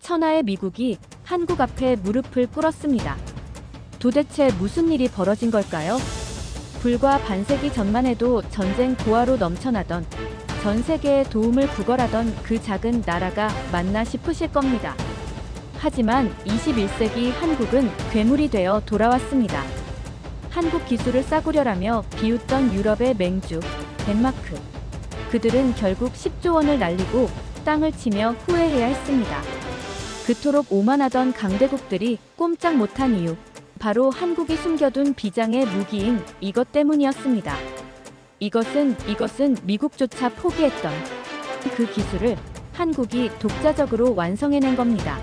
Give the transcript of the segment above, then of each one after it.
천하의 미국이 한국 앞에 무릎을 꿇었습니다. 도대체 무슨 일이 벌어진 걸까요? 불과 반세기 전만 해도 전쟁 고아로 넘쳐나던, 전 세계에 도움을 구걸하던 그 작은 나라가 맞나 싶으실 겁니다. 하지만 21세기 한국은 괴물이 되어 돌아왔습니다. 한국 기술을 싸구려라며 비웃던 유럽의 맹주, 덴마크. 그들은 결국 10조 원을 날리고 땅을 치며 후회해야 했습니다. 그토록 오만하던 강대국들이 꼼짝 못한 이유, 바로 한국이 숨겨둔 비장의 무기인 이것 때문이었습니다. 이것은 미국조차 포기했던 그 기술을 한국이 독자적으로 완성해낸 겁니다.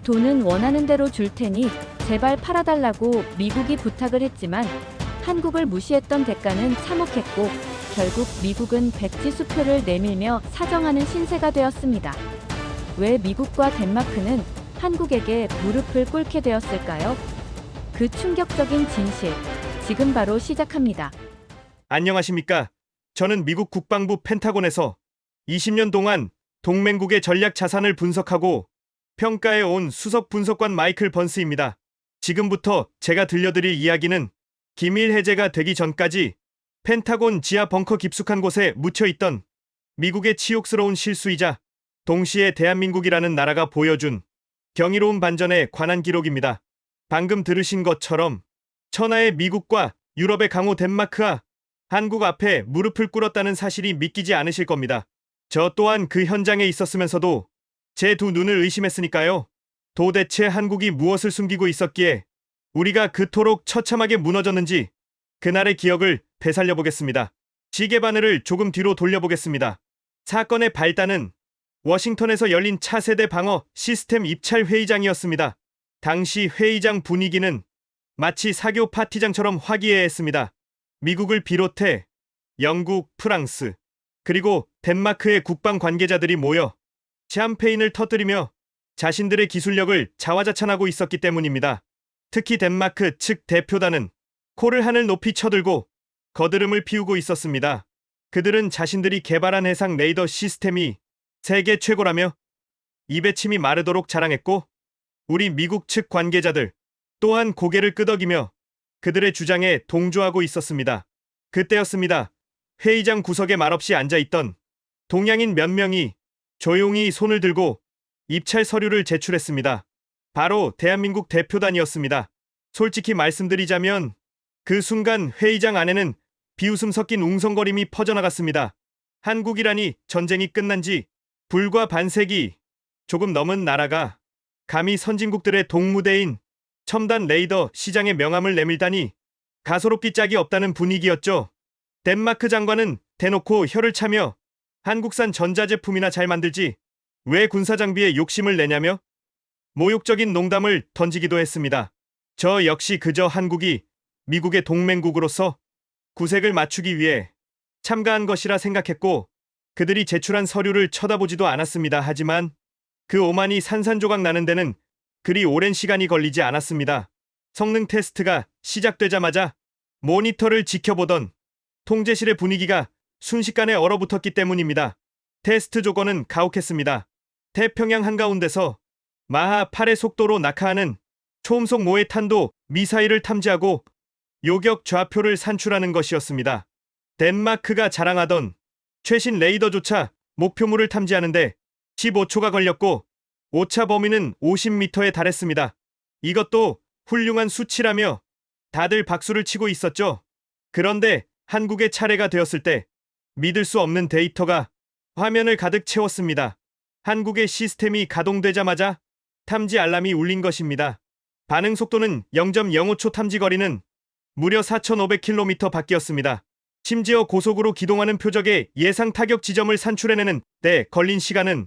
돈은 원하는 대로 줄 테니 제발 팔아달라고 미국이 부탁을 했지만 한국을 무시했던 대가는 참혹했고, 결국 미국은 백지 수표를 내밀며 사정하는 신세가 되었습니다. 왜 미국과 덴마크는 한국에게 무릎을 꿇게 되었을까요? 그 충격적인 진실, 지금 바로 시작합니다. 안녕하십니까? 저는 미국 국방부 펜타곤에서 20년 동안 동맹국의 전략 자산을 분석하고 평가해 온 수석 분석관 마이클 번스입니다. 지금부터 제가 들려드릴 이야기는 기밀 해제가 되기 전까지 펜타곤 지하 벙커 깊숙한 곳에 묻혀있던 미국의 치욕스러운 실수이자 동시에 대한민국이라는 나라가 보여준 경이로운 반전에 관한 기록입니다. 방금 들으신 것처럼 천하의 미국과 유럽의 강호 덴마크와 한국 앞에 무릎을 꿇었다는 사실이 믿기지 않으실 겁니다. 저 또한 그 현장에 있었으면서도 제 두 눈을 의심했으니까요. 도대체 한국이 무엇을 숨기고 있었기에 우리가 그토록 처참하게 무너졌는지 그날의 기억을 되살려 보겠습니다. 시계 바늘을 조금 뒤로 돌려보겠습니다. 사건의 발단은 워싱턴에서 열린 차세대 방어 시스템 입찰 회의장이었습니다. 당시 회의장 분위기는 마치 사교 파티장처럼 화기애애했습니다. 미국을 비롯해 영국, 프랑스, 그리고 덴마크의 국방 관계자들이 모여 샴페인을 터뜨리며 자신들의 기술력을 자화자찬하고 있었기 때문입니다. 특히 덴마크 측 대표단은 코를 하늘 높이 쳐들고 거드름을 피우고 있었습니다. 그들은 자신들이 개발한 해상 레이더 시스템이 세계 최고라며 입에 침이 마르도록 자랑했고, 우리 미국 측 관계자들 또한 고개를 끄덕이며 그들의 주장에 동조하고 있었습니다. 그때였습니다. 회의장 구석에 말없이 앉아있던 동양인 몇 명이 조용히 손을 들고 입찰 서류를 제출했습니다. 바로 대한민국 대표단이었습니다. 솔직히 말씀드리자면 그 순간 회의장 안에는 비웃음 섞인 웅성거림이 퍼져나갔습니다. 한국이라니 전쟁이 끝난 지 불과 반세기 조금 넘은 나라가 감히 선진국들의 동무대인 첨단 레이더 시장에 명함을 내밀다니 가소롭기 짝이 없다는 분위기였죠. 덴마크 장관은 대놓고 혀를 차며 한국산 전자제품이나 잘 만들지 왜 군사장비에 욕심을 내냐며 모욕적인 농담을 던지기도 했습니다. 저 역시 그저 한국이 미국의 동맹국으로서 구색을 맞추기 위해 참가한 것이라 생각했고, 그들이 제출한 서류를 쳐다보지도 않았습니다. 하지만 그 오만이 산산조각 나는 데는 그리 오랜 시간이 걸리지 않았습니다. 성능 테스트가 시작되자마자 모니터를 지켜보던 통제실의 분위기가 순식간에 얼어붙었기 때문입니다. 테스트 조건은 가혹했습니다. 태평양 한가운데서 마하 8의 속도로 낙하하는 초음속 모해탄도 미사일을 탐지하고 요격 좌표를 산출하는 것이었습니다. 덴마크가 자랑하던 최신 레이더조차 목표물을 탐지하는데 15초가 걸렸고 오차 범위는 50m에 달했습니다. 이것도 훌륭한 수치라며 다들 박수를 치고 있었죠. 그런데 한국의 차례가 되었을 때 믿을 수 없는 데이터가 화면을 가득 채웠습니다. 한국의 시스템이 가동되자마자 탐지 알람이 울린 것입니다. 반응 속도는 0.05초, 탐지 거리는 무려 4,500km 밖이었습니다. 심지어 고속으로 기동하는 표적의 예상 타격 지점을 산출해내는 데 걸린 시간은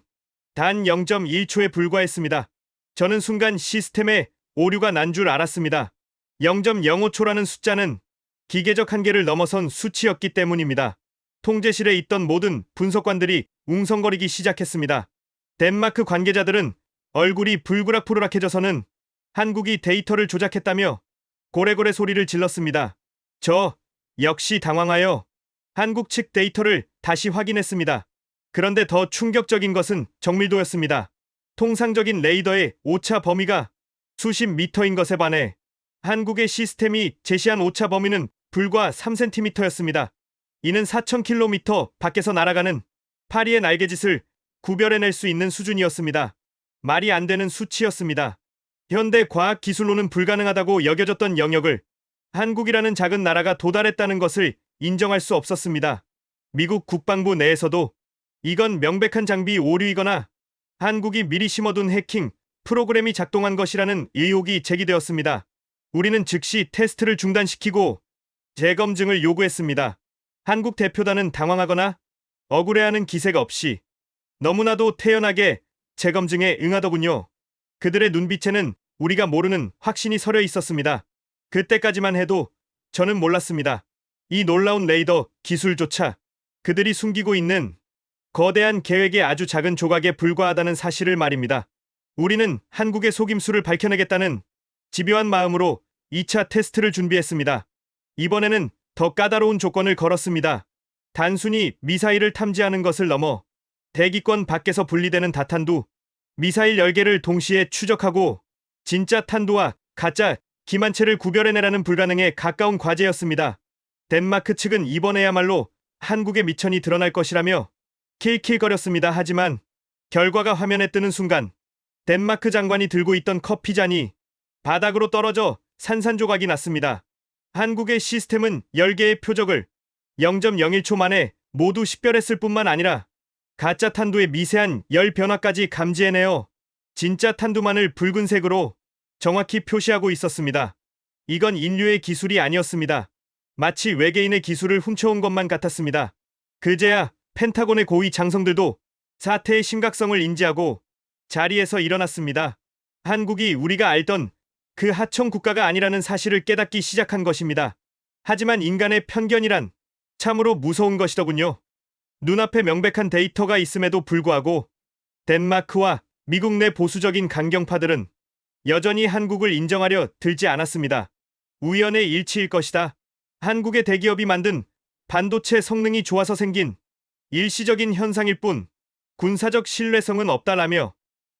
단 0.1초에 불과했습니다. 저는 순간 시스템에 오류가 난 줄 알았습니다. 0.05초라는 숫자는 기계적 한계를 넘어선 수치였기 때문입니다. 통제실에 있던 모든 분석관들이 웅성거리기 시작했습니다. 덴마크 관계자들은 얼굴이 불그락푸르락해져서는 한국이 데이터를 조작했다며 고래고래 소리를 질렀습니다. 저 역시 당황하여 한국 측 데이터를 다시 확인했습니다. 그런데 더 충격적인 것은 정밀도였습니다. 통상적인 레이더의 오차 범위가 수십 미터인 것에 반해 한국의 시스템이 제시한 오차 범위는 불과 3cm였습니다. 이는 4,000km 밖에서 날아가는 파리의 날개짓을 구별해낼 수 있는 수준이었습니다. 말이 안 되는 수치였습니다. 현대 과학 기술로는 불가능하다고 여겨졌던 영역을 한국이라는 작은 나라가 도달했다는 것을 인정할 수 없었습니다. 미국 국방부 내에서도 이건 명백한 장비 오류이거나 한국이 미리 심어둔 해킹 프로그램이 작동한 것이라는 의혹이 제기되었습니다. 우리는 즉시 테스트를 중단시키고 재검증을 요구했습니다. 한국 대표단은 당황하거나 억울해하는 기세가 없이 너무나도 태연하게 재검증에 응하더군요. 그들의 눈빛에는 우리가 모르는 확신이 서려 있었습니다. 그때까지만 해도 저는 몰랐습니다. 이 놀라운 레이더 기술조차 그들이 숨기고 있는 거대한 계획의 아주 작은 조각에 불과하다는 사실을 말입니다. 우리는 한국의 속임수를 밝혀내겠다는 집요한 마음으로 2차 테스트를 준비했습니다. 이번에는 더 까다로운 조건을 걸었습니다. 단순히 미사일을 탐지하는 것을 넘어 대기권 밖에서 분리되는 다탄두, 미사일 10개를 동시에 추적하고 진짜 탄두와 가짜 기만체를 구별해내라는 불가능에 가까운 과제였습니다. 덴마크 측은 이번에야말로 한국의 미천이 드러날 것이라며 킬킬거렸습니다. 하지만 결과가 화면에 뜨는 순간 덴마크 장관이 들고 있던 커피잔이 바닥으로 떨어져 산산조각이 났습니다. 한국의 시스템은 10개의 표적을 0.01초 만에 모두 식별했을 뿐만 아니라 가짜 탄두의 미세한 열 변화까지 감지해내어 진짜 탄두만을 붉은색으로 정확히 표시하고 있었습니다. 이건 인류의 기술이 아니었습니다. 마치 외계인의 기술을 훔쳐온 것만 같았습니다. 그제야 펜타곤의 고위 장성들도 사태의 심각성을 인지하고 자리에서 일어났습니다. 한국이 우리가 알던 그 하청 국가가 아니라는 사실을 깨닫기 시작한 것입니다. 하지만 인간의 편견이란 참으로 무서운 것이더군요. 눈앞에 명백한 데이터가 있음에도 불구하고 덴마크와 미국 내 보수적인 강경파들은 여전히 한국을 인정하려 들지 않았습니다. 우연의 일치일 것이다. 한국의 대기업이 만든 반도체 성능이 좋아서 생긴 일시적인 현상일 뿐 군사적 신뢰성은 없다라며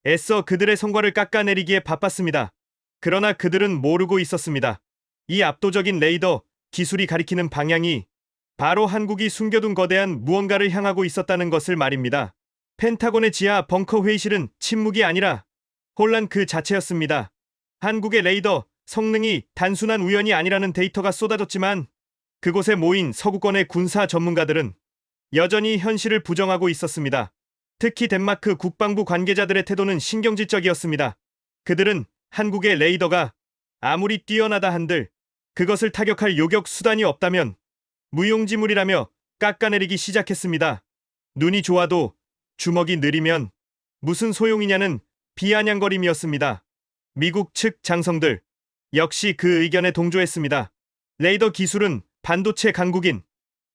애써 그들의 성과를 깎아내리기에 바빴습니다. 그러나 그들은 모르고 있었습니다. 이 압도적인 레이더 기술이 가리키는 방향이 바로 한국이 숨겨둔 거대한 무언가를 향하고 있었다는 것을 말입니다. 펜타곤의 지하 벙커 회의실은 침묵이 아니라 혼란 그 자체였습니다. 한국의 레이더 성능이 단순한 우연이 아니라는 데이터가 쏟아졌지만 그곳에 모인 서구권의 군사 전문가들은 여전히 현실을 부정하고 있었습니다. 특히 덴마크 국방부 관계자들의 태도는 신경질적이었습니다. 그들은 한국의 레이더가 아무리 뛰어나다 한들 그것을 타격할 요격 수단이 없다면 무용지물이라며 깎아내리기 시작했습니다. 눈이 좋아도 주먹이 느리면 무슨 소용이냐는 비아냥거림이었습니다. 미국 측 장성들 역시 그 의견에 동조했습니다. 레이더 기술은 반도체 강국인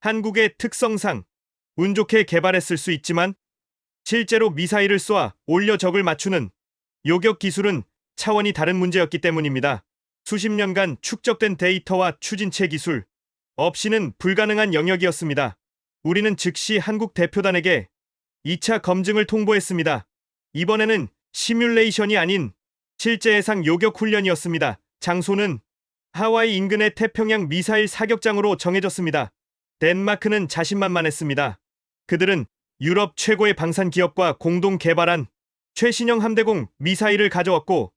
한국의 특성상 운 좋게 개발했을 수 있지만 실제로 미사일을 쏘아 올려 적을 맞추는 요격 기술은 차원이 다른 문제였기 때문입니다. 수십 년간 축적된 데이터와 추진체 기술 없이는 불가능한 영역이었습니다. 우리는 즉시 한국 대표단에게 2차 검증을 통보했습니다. 이번에는 시뮬레이션이 아닌 실제 해상 요격 훈련이었습니다. 장소는 하와이 인근의 태평양 미사일 사격장으로 정해졌습니다. 덴마크는 자신만만했습니다. 그들은 유럽 최고의 방산 기업과 공동 개발한 최신형 함대공 미사일을 가져왔고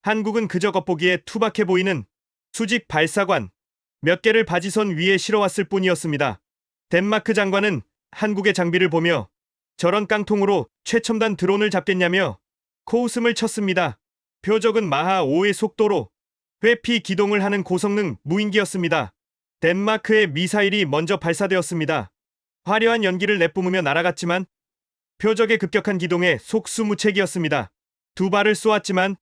한국은 그저 겉보기에 투박해 보이는 수직 발사관 몇 개를 바지선 위에 실어왔을 뿐이었습니다. 덴마크 장관은 한국의 장비를 보며 저런 깡통으로 최첨단 드론을 잡겠냐며 코웃음을 쳤습니다. 표적은 마하 5의 속도로 회피 기동을 하는 고성능 무인기였습니다. 덴마크의 미사일이 먼저 발사되었습니다. 화려한 연기를 내뿜으며 날아갔지만 표적의 급격한 기동에 속수무책이었습니다. 두 발을 쏘았지만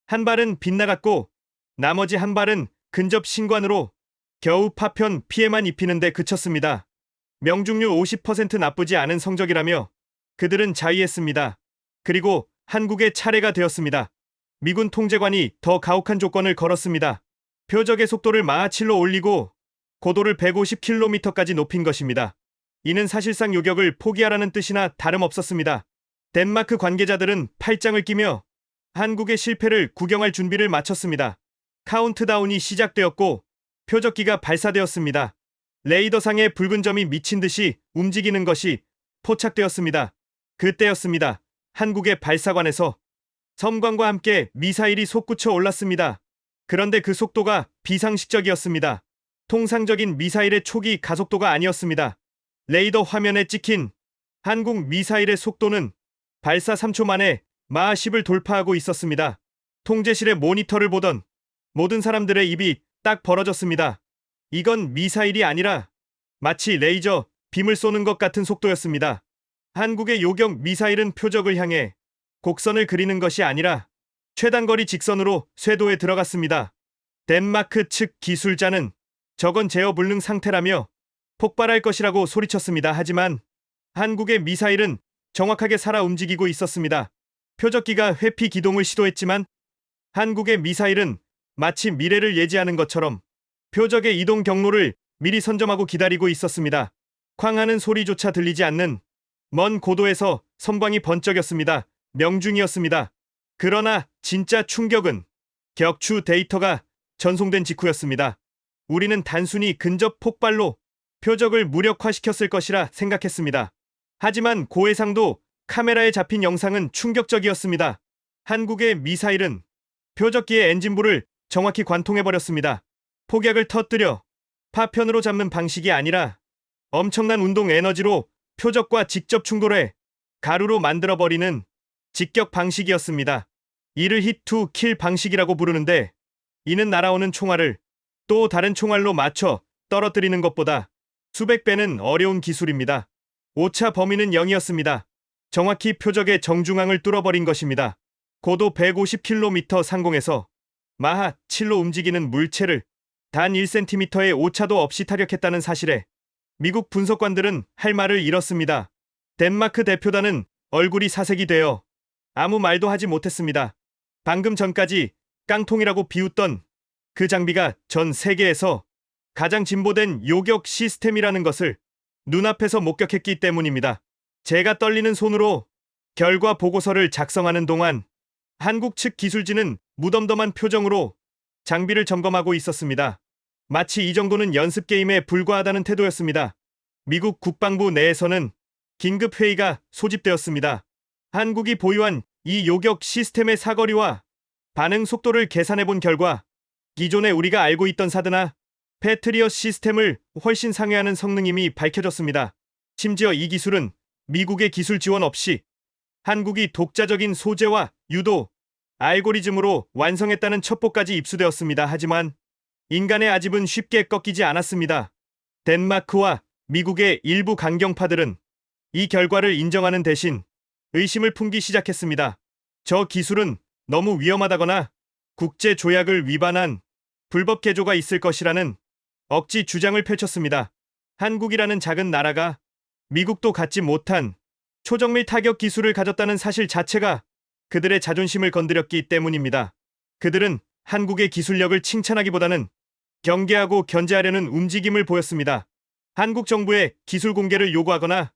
한 발은 빗나갔고 나머지 한 발은 근접 신관으로 겨우 파편 피해만 입히는데 그쳤습니다. 명중률 50% 나쁘지 않은 성적이라며 그들은 자위했습니다. 그리고 한국의 차례가 되었습니다. 미군 통제관이 더 가혹한 조건을 걸었습니다. 표적의 속도를 마하 7로 올리고 고도를 150km까지 높인 것입니다. 이는 사실상 요격을 포기하라는 뜻이나 다름없었습니다. 덴마크 관계자들은 팔짱을 끼며 한국의 실패를 구경할 준비를 마쳤습니다. 카운트다운이 시작되었고 표적기가 발사되었습니다. 레이더상의 붉은 점이 미친 듯이 움직이는 것이 포착되었습니다. 그때였습니다. 한국의 발사관에서 섬광과 함께 미사일이 솟구쳐 올랐습니다. 그런데 그 속도가 비상식적이었습니다. 통상적인 미사일의 초기 가속도가 아니었습니다. 레이더 화면에 찍힌 한국 미사일의 속도는 발사 3초 만에 마하 10을 돌파하고 있었습니다. 통제실의 모니터를 보던 모든 사람들의 입이 딱 벌어졌습니다. 이건 미사일이 아니라 마치 레이저 빔을 쏘는 것 같은 속도였습니다. 한국의 요격 미사일은 표적을 향해 곡선을 그리는 것이 아니라 최단거리 직선으로 쇄도에 들어갔습니다. 덴마크 측 기술자는 저건 제어 불능 상태라며 폭발할 것이라고 소리쳤습니다. 하지만 한국의 미사일은 정확하게 살아 움직이고 있었습니다. 표적기가 회피 기동을 시도했지만 한국의 미사일은 마치 미래를 예지하는 것처럼 표적의 이동 경로를 미리 선점하고 기다리고 있었습니다. 쾅하는 소리조차 들리지 않는 먼 고도에서 섬광이 번쩍였습니다. 명중이었습니다. 그러나 진짜 충격은 격추 데이터가 전송된 직후였습니다. 우리는 단순히 근접 폭발로 표적을 무력화시켰을 것이라 생각했습니다. 하지만 고해상도 카메라에 잡힌 영상은 충격적이었습니다. 한국의 미사일은 표적기의 엔진부를 정확히 관통해버렸습니다. 폭약을 터뜨려 파편으로 잡는 방식이 아니라 엄청난 운동 에너지로 표적과 직접 충돌해 가루로 만들어버리는 직격 방식이었습니다. 이를 히트-투-킬 방식이라고 부르는데 이는 날아오는 총알을 또 다른 총알로 맞춰 떨어뜨리는 것보다 수백 배는 어려운 기술입니다. 오차 범위는 0이었습니다. 정확히 표적의 정중앙을 뚫어버린 것입니다. 고도 150km 상공에서 마하 7로 움직이는 물체를 단 1cm의 오차도 없이 타격했다는 사실에 미국 분석관들은 할 말을 잃었습니다. 덴마크 대표단은 얼굴이 사색이 되어 아무 말도 하지 못했습니다. 방금 전까지 깡통이라고 비웃던 그 장비가 전 세계에서 가장 진보된 요격 시스템이라는 것을 눈앞에서 목격했기 때문입니다. 제가 떨리는 손으로 결과 보고서를 작성하는 동안 한국 측 기술진은 무덤덤한 표정으로 장비를 점검하고 있었습니다. 마치 이 정도는 연습 게임에 불과하다는 태도였습니다. 미국 국방부 내에서는 긴급 회의가 소집되었습니다. 한국이 보유한 이 요격 시스템의 사거리와 반응 속도를 계산해 본 결과 기존에 우리가 알고 있던 사드나 패트리엇 시스템을 훨씬 상회하는 성능임이 밝혀졌습니다. 심지어 이 기술은 미국의 기술 지원 없이 한국이 독자적인 소재와 유도, 알고리즘으로 완성했다는 첩보까지 입수되었습니다. 하지만 인간의 아집은 쉽게 꺾이지 않았습니다. 덴마크와 미국의 일부 강경파들은 이 결과를 인정하는 대신 의심을 품기 시작했습니다. 저 기술은 너무 위험하다거나 국제 조약을 위반한 불법 개조가 있을 것이라는 억지 주장을 펼쳤습니다. 한국이라는 작은 나라가 미국도 갖지 못한 초정밀 타격 기술을 가졌다는 사실 자체가 그들의 자존심을 건드렸기 때문입니다. 그들은 한국의 기술력을 칭찬하기보다는 경계하고 견제하려는 움직임을 보였습니다. 한국 정부의 기술 공개를 요구하거나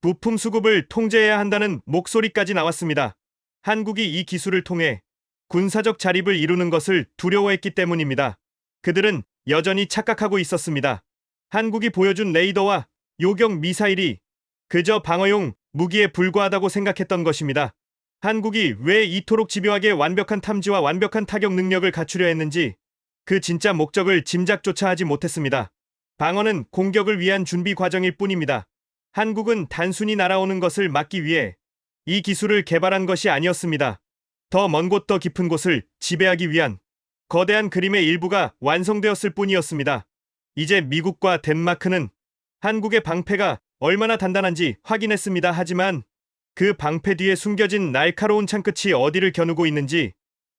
부품 수급을 통제해야 한다는 목소리까지 나왔습니다. 한국이 이 기술을 통해 군사적 자립을 이루는 것을 두려워했기 때문입니다. 그들은 여전히 착각하고 있었습니다. 한국이 보여준 레이더와 요격 미사일이 그저 방어용 무기에 불과하다고 생각했던 것입니다. 한국이 왜 이토록 집요하게 완벽한 탐지와 완벽한 타격 능력을 갖추려 했는지 그 진짜 목적을 짐작조차 하지 못했습니다. 방어는 공격을 위한 준비 과정일 뿐입니다. 한국은 단순히 날아오는 것을 막기 위해 이 기술을 개발한 것이 아니었습니다. 더 먼 곳 더 깊은 곳을 지배하기 위한 거대한 그림의 일부가 완성되었을 뿐이었습니다. 이제 미국과 덴마크는 한국의 방패가 얼마나 단단한지 확인했습니다. 하지만 그 방패 뒤에 숨겨진 날카로운 창끝이 어디를 겨누고 있는지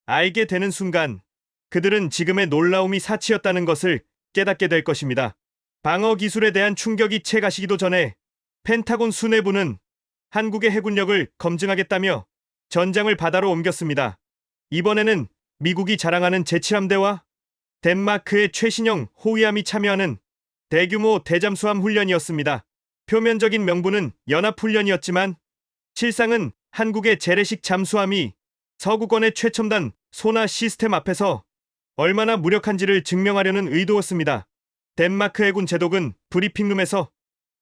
알게 되는 순간 그들은 지금의 놀라움이 사치였다는 것을 깨닫게 될 것입니다. 방어 기술에 대한 충격이 채 가시기도 전에 펜타곤 수뇌부는 한국의 해군력을 검증하겠다며 전장을 바다로 옮겼습니다. 이번에는 미국이 자랑하는 제7함대와 덴마크의 최신형 호위함이 참여하는 대규모 대잠수함 훈련이었습니다. 표면적인 명분은 연합훈련이었지만 실상은 한국의 재래식 잠수함이 서구권의 최첨단 소나 시스템 앞에서 얼마나 무력한지를 증명하려는 의도였습니다. 덴마크 해군 제독은 브리핑룸에서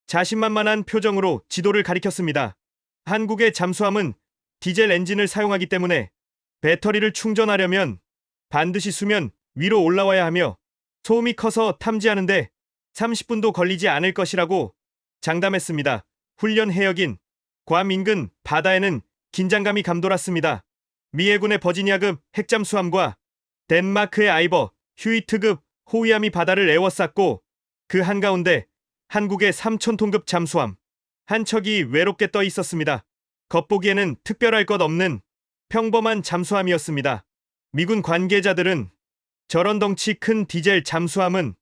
자신만만한 표정으로 지도를 가리켰습니다. 한국의 잠수함은 디젤 엔진을 사용하기 때문에 배터리를 충전하려면 반드시 수면 위로 올라와야 하며 소음이 커서 탐지하는데 30분도 걸리지 않을 것이라고 장담했습니다. 훈련 해역인 괌 인근 바다에는 긴장감이 감돌았습니다. 미 해군의 버지니아급 핵잠수함과 덴마크의 아이버 휴이트급 호위함이 바다를 에워쌌고 그 한가운데 한국의 3,000톤급 잠수함 한 척이 외롭게 떠 있었습니다. 겉보기에는 특별할 것 없는 평범한 잠수함이었습니다. 미군 관계자들은 저런 덩치 큰 디젤 잠수함은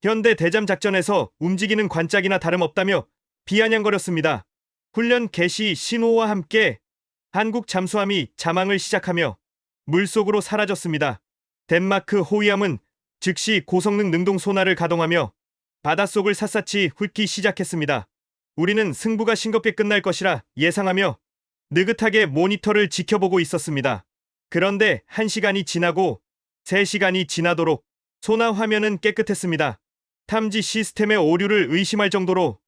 현대 대잠 작전에서 움직이는 관짝이나 다름없다며 비아냥거렸습니다. 훈련 개시 신호와 함께 한국 잠수함이 자망을 시작하며 물속으로 사라졌습니다. 덴마크 호위함은 즉시 고성능 능동 소나를 가동하며 바닷속을 샅샅이 훑기 시작했습니다. 우리는 승부가 싱겁게 끝날 것이라 예상하며 느긋하게 모니터를 지켜보고 있었습니다. 그런데 1시간이 지나고 3시간이 지나도록 소나 화면은 깨끗했습니다. 탐지 시스템의 오류를 의심할 정도로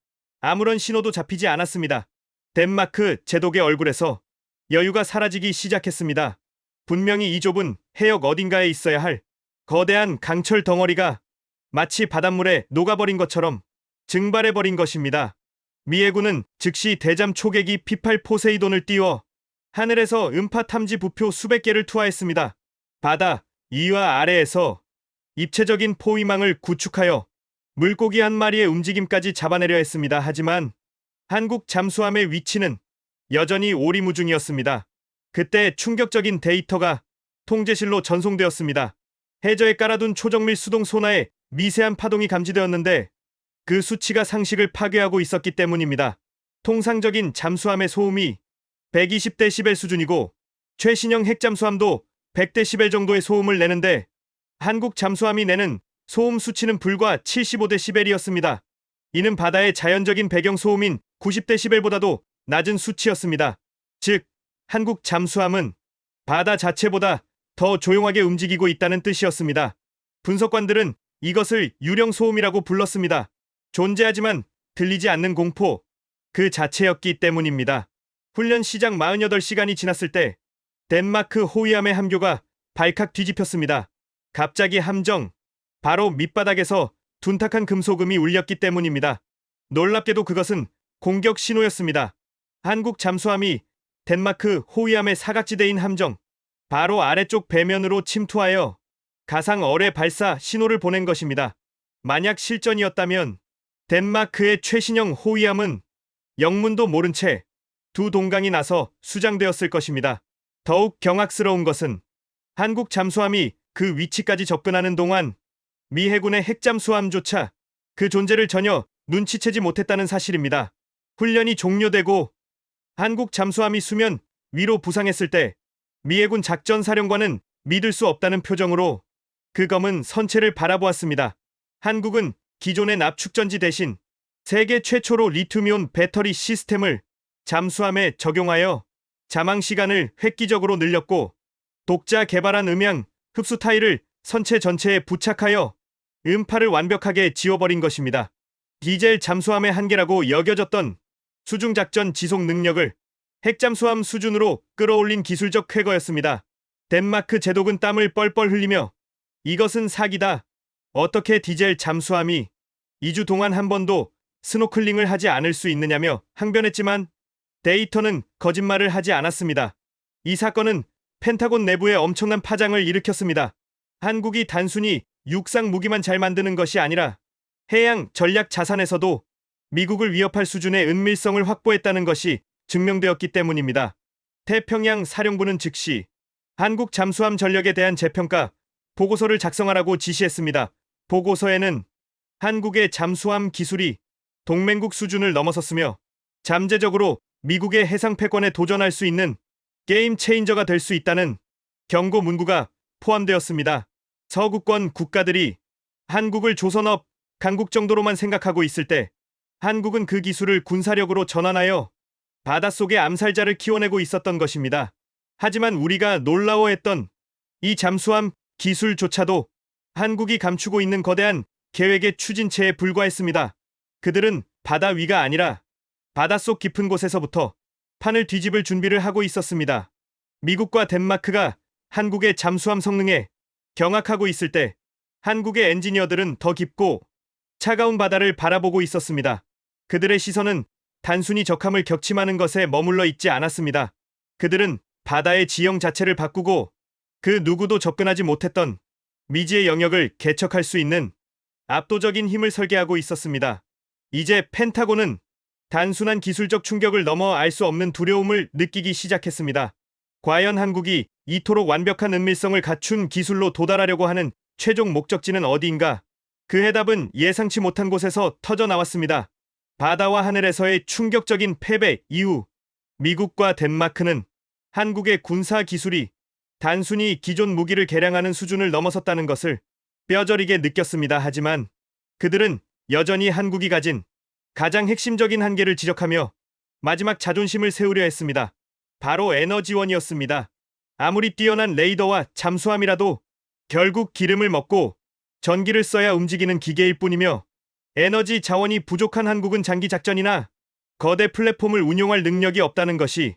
아무런 신호도 잡히지 않았습니다. 덴마크 제독의 얼굴에서 여유가 사라지기 시작했습니다. 분명히 이 좁은 해역 어딘가에 있어야 할 거대한 강철 덩어리가 마치 바닷물에 녹아버린 것처럼 증발해버린 것입니다. 미 해군은 즉시 대잠 초계기 P8 포세이돈을 띄워 하늘에서 음파 탐지 부표 수백 개를 투하했습니다. 바다 위와 아래에서 입체적인 포위망을 구축하여 물고기 한 마리의 움직임까지 잡아내려 했습니다. 하지만 한국 잠수함의 위치는 여전히 오리무중이었습니다. 그때 충격적인 데이터가 통제실로 전송되었습니다. 해저에 깔아둔 초정밀 수동 소나에 미세한 파동이 감지되었는데 그 수치가 상식을 파괴하고 있었기 때문입니다. 통상적인 잠수함의 소음이 120데시벨 수준이고 최신형 핵잠수함도 100데시벨 정도의 소음을 내는데 한국 잠수함이 내는 소음 수치는 불과 75데시벨이었습니다. 이는 바다의 자연적인 배경 소음인 90데시벨보다도 낮은 수치였습니다. 즉, 한국 잠수함은 바다 자체보다 더 조용하게 움직이고 있다는 뜻이었습니다. 분석관들은 이것을 유령 소음이라고 불렀습니다. 존재하지만 들리지 않는 공포, 그 자체였기 때문입니다. 훈련 시작 48시간이 지났을 때 덴마크 호위함의 함교가 발칵 뒤집혔습니다. 갑자기 함정, 바로 밑바닥에서 둔탁한 금속음이 울렸기 때문입니다. 놀랍게도 그것은 공격 신호였습니다. 한국 잠수함이 덴마크 호위함의 사각지대인 함정, 바로 아래쪽 배면으로 침투하여 가상 어뢰 발사 신호를 보낸 것입니다. 만약 실전이었다면 덴마크의 최신형 호위함은 영문도 모른 채 두 동강이 나서 수장되었을 것입니다. 더욱 경악스러운 것은 한국 잠수함이 그 위치까지 접근하는 동안 미 해군의 핵잠수함조차 그 존재를 전혀 눈치채지 못했다는 사실입니다. 훈련이 종료되고 한국 잠수함이 수면 위로 부상했을 때 미 해군 작전사령관은 믿을 수 없다는 표정으로 그 검은 선체를 바라보았습니다. 한국은 기존의 납축전지 대신 세계 최초로 리튬이온 배터리 시스템을 잠수함에 적용하여 자망 시간을 획기적으로 늘렸고 독자 개발한 음향 흡수 타일을 선체 전체에 부착하여 음파를 완벽하게 지워버린 것입니다. 디젤 잠수함의 한계라고 여겨졌던 수중작전 지속 능력을 핵잠수함 수준으로 끌어올린 기술적 쾌거였습니다. 덴마크 제독은 땀을 뻘뻘 흘리며 이것은 사기다. 어떻게 디젤 잠수함이 2주 동안 한 번도 스노클링을 하지 않을 수 있느냐며 항변했지만 데이터는 거짓말을 하지 않았습니다. 이 사건은 펜타곤 내부에 엄청난 파장을 일으켰습니다. 한국이 단순히 육상 무기만 잘 만드는 것이 아니라 해양 전략 자산에서도 미국을 위협할 수준의 은밀성을 확보했다는 것이 증명되었기 때문입니다. 태평양 사령부는 즉시 한국 잠수함 전력에 대한 재평가 보고서를 작성하라고 지시했습니다. 보고서에는 한국의 잠수함 기술이 동맹국 수준을 넘어섰으며 잠재적으로 미국의 해상 패권에 도전할 수 있는 게임 체인저가 될 수 있다는 경고 문구가 포함되었습니다. 서구권 국가들이 한국을 조선업, 강국 정도로만 생각하고 있을 때 한국은 그 기술을 군사력으로 전환하여 바닷속에 암살자를 키워내고 있었던 것입니다. 하지만 우리가 놀라워했던 이 잠수함 기술조차도 한국이 감추고 있는 거대한 계획의 추진체에 불과했습니다. 그들은 바다 위가 아니라 바닷속 깊은 곳에서부터 판을 뒤집을 준비를 하고 있었습니다. 미국과 덴마크가 한국의 잠수함 성능에 경악하고 있을 때 한국의 엔지니어들은 더 깊고 차가운 바다를 바라보고 있었습니다. 그들의 시선은 단순히 적함을 격침하는 것에 머물러 있지 않았습니다. 그들은 바다의 지형 자체를 바꾸고 그 누구도 접근하지 못했던 미지의 영역을 개척할 수 있는 압도적인 힘을 설계하고 있었습니다. 이제 펜타곤은 단순한 기술적 충격을 넘어 알 수 없는 두려움을 느끼기 시작했습니다. 과연 한국이 이토록 완벽한 은밀성을 갖춘 기술로 도달하려고 하는 최종 목적지는 어디인가? 그 해답은 예상치 못한 곳에서 터져 나왔습니다. 바다와 하늘에서의 충격적인 패배 이후 미국과 덴마크는 한국의 군사 기술이 단순히 기존 무기를 개량하는 수준을 넘어섰다는 것을 뼈저리게 느꼈습니다. 하지만 그들은 여전히 한국이 가진 가장 핵심적인 한계를 지적하며 마지막 자존심을 세우려 했습니다. 바로 에너지원이었습니다. 아무리 뛰어난 레이더와 잠수함이라도 결국 기름을 먹고 전기를 써야 움직이는 기계일 뿐이며 에너지 자원이 부족한 한국은 장기 작전이나 거대 플랫폼을 운용할 능력이 없다는 것이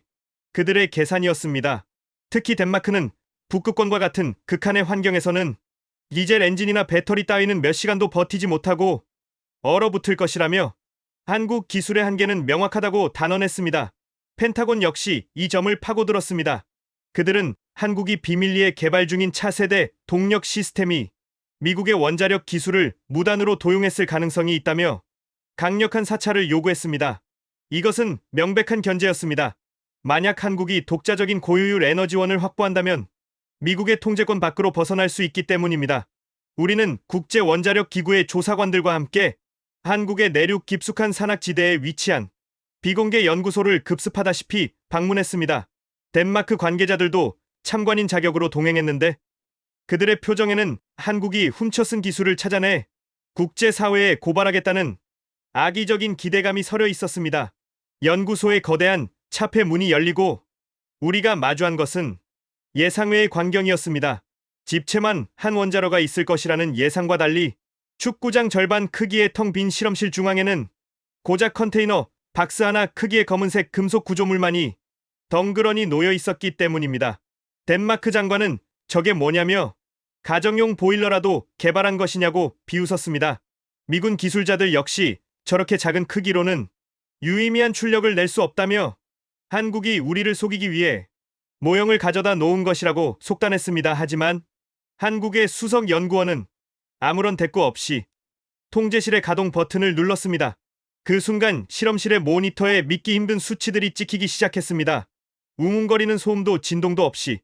그들의 계산이었습니다. 특히 덴마크는 북극권과 같은 극한의 환경에서는 디젤 엔진이나 배터리 따위는 몇 시간도 버티지 못하고 얼어붙을 것이라며 한국 기술의 한계는 명확하다고 단언했습니다. 펜타곤 역시 이 점을 파고들었습니다. 그들은 한국이 비밀리에 개발 중인 차세대 동력 시스템이 미국의 원자력 기술을 무단으로 도용했을 가능성이 있다며 강력한 사찰을 요구했습니다. 이것은 명백한 견제였습니다. 만약 한국이 독자적인 고효율 에너지원을 확보한다면 미국의 통제권 밖으로 벗어날 수 있기 때문입니다. 우리는 국제 원자력 기구의 조사관들과 함께 한국의 내륙 깊숙한 산악지대에 위치한 비공개 연구소를 급습하다시피 방문했습니다. 덴마크 관계자들도 참관인 자격으로 동행했는데 그들의 표정에는 한국이 훔쳐쓴 기술을 찾아내 국제사회에 고발하겠다는 악의적인 기대감이 서려 있었습니다. 연구소의 거대한 차폐 문이 열리고 우리가 마주한 것은 예상외의 광경이었습니다. 집채만 한 원자로가 있을 것이라는 예상과 달리 축구장 절반 크기의 텅 빈 실험실 중앙에는 고작 컨테이너 박스 하나 크기의 검은색 금속 구조물만이 덩그러니 놓여 있었기 때문입니다. 덴마크 장관은 저게 뭐냐며 가정용 보일러라도 개발한 것이냐고 비웃었습니다. 미군 기술자들 역시 저렇게 작은 크기로는 유의미한 출력을 낼 수 없다며 한국이 우리를 속이기 위해 모형을 가져다 놓은 것이라고 속단했습니다. 하지만 한국의 수석 연구원은 아무런 대꾸 없이 통제실의 가동 버튼을 눌렀습니다. 그 순간 실험실의 모니터에 믿기 힘든 수치들이 찍히기 시작했습니다. 웅웅거리는 소음도 진동도 없이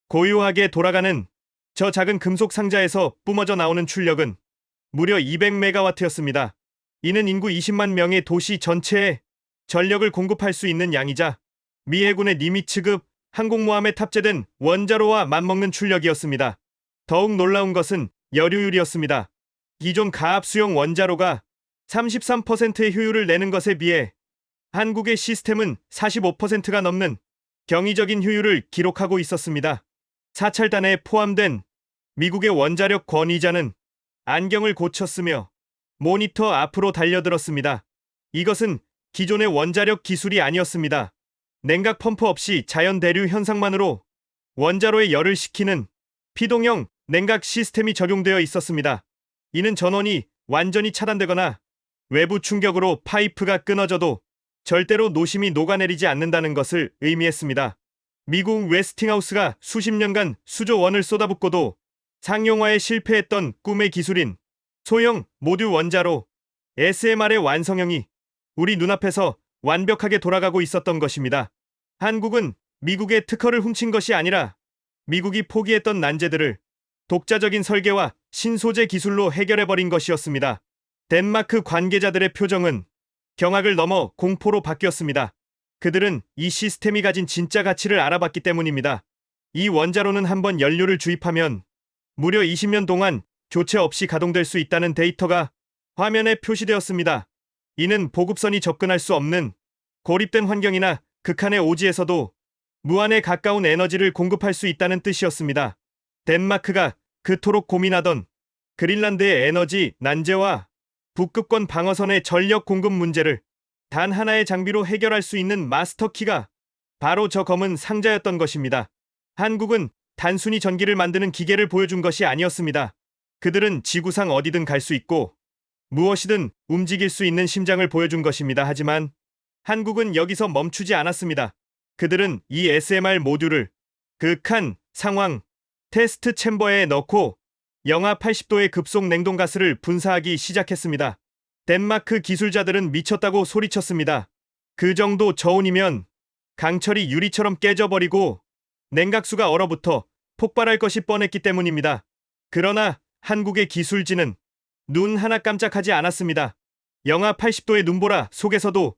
고요하게 돌아가는 저 작은 금속 상자에서 뿜어져 나오는 출력은 무려 200메가와트였습니다. 이는 인구 20만 명의 도시 전체에 전력을 공급할 수 있는 양이자 미 해군의 니미츠급 항공모함에 탑재된 원자로와 맞먹는 출력이었습니다. 더욱 놀라운 것은 열효율이었습니다. 기존 가압수용 원자로가 33%의 효율을 내는 것에 비해 한국의 시스템은 45%가 넘는 경이적인 효율을 기록하고 있었습니다. 사찰단에 포함된 미국의 원자력 권위자는 안경을 고쳤으며 모니터 앞으로 달려들었습니다. 이것은 기존의 원자력 기술이 아니었습니다. 냉각 펌프 없이 자연 대류 현상만으로 원자로에 열을 식히는 피동형 냉각 시스템이 적용되어 있었습니다. 이는 전원이 완전히 차단되거나 외부 충격으로 파이프가 끊어져도 절대로 노심이 녹아내리지 않는다는 것을 의미했습니다. 미국 웨스팅하우스가 수십 년간 수조원을 쏟아붓고도 상용화에 실패했던 꿈의 기술인 소형 모듈 원자로 SMR의 완성형이 우리 눈앞에서 완벽하게 돌아가고 있었던 것입니다. 한국은 미국의 특허를 훔친 것이 아니라 미국이 포기했던 난제들을 독자적인 설계와 신소재 기술로 해결해버린 것이었습니다. 덴마크 관계자들의 표정은 경악을 넘어 공포로 바뀌었습니다. 그들은 이 시스템이 가진 진짜 가치를 알아봤기 때문입니다. 이 원자로는 한번 연료를 주입하면 무려 20년 동안 교체 없이 가동될 수 있다는 데이터가 화면에 표시되었습니다. 이는 보급선이 접근할 수 없는 고립된 환경이나 극한의 오지에서도 무한에 가까운 에너지를 공급할 수 있다는 뜻이었습니다. 덴마크가 그토록 고민하던 그린란드의 에너지 난제와 북극권 방어선의 전력 공급 문제를 단 하나의 장비로 해결할 수 있는 마스터키가 바로 저 검은 상자였던 것입니다. 한국은 단순히 전기를 만드는 기계를 보여준 것이 아니었습니다. 그들은 지구상 어디든 갈 수 있고 무엇이든 움직일 수 있는 심장을 보여준 것입니다. 하지만 한국은 여기서 멈추지 않았습니다. 그들은 이 SMR 모듈을 극한 상황 테스트 챔버에 넣고 영하 80도의 급속 냉동가스를 분사하기 시작했습니다. 덴마크 기술자들은 미쳤다고 소리쳤습니다. 그 정도 저온이면 강철이 유리처럼 깨져버리고 냉각수가 얼어붙어 폭발할 것이 뻔했기 때문입니다. 그러나 한국의 기술진은 눈 하나 깜짝하지 않았습니다. 영하 80도의 눈보라 속에서도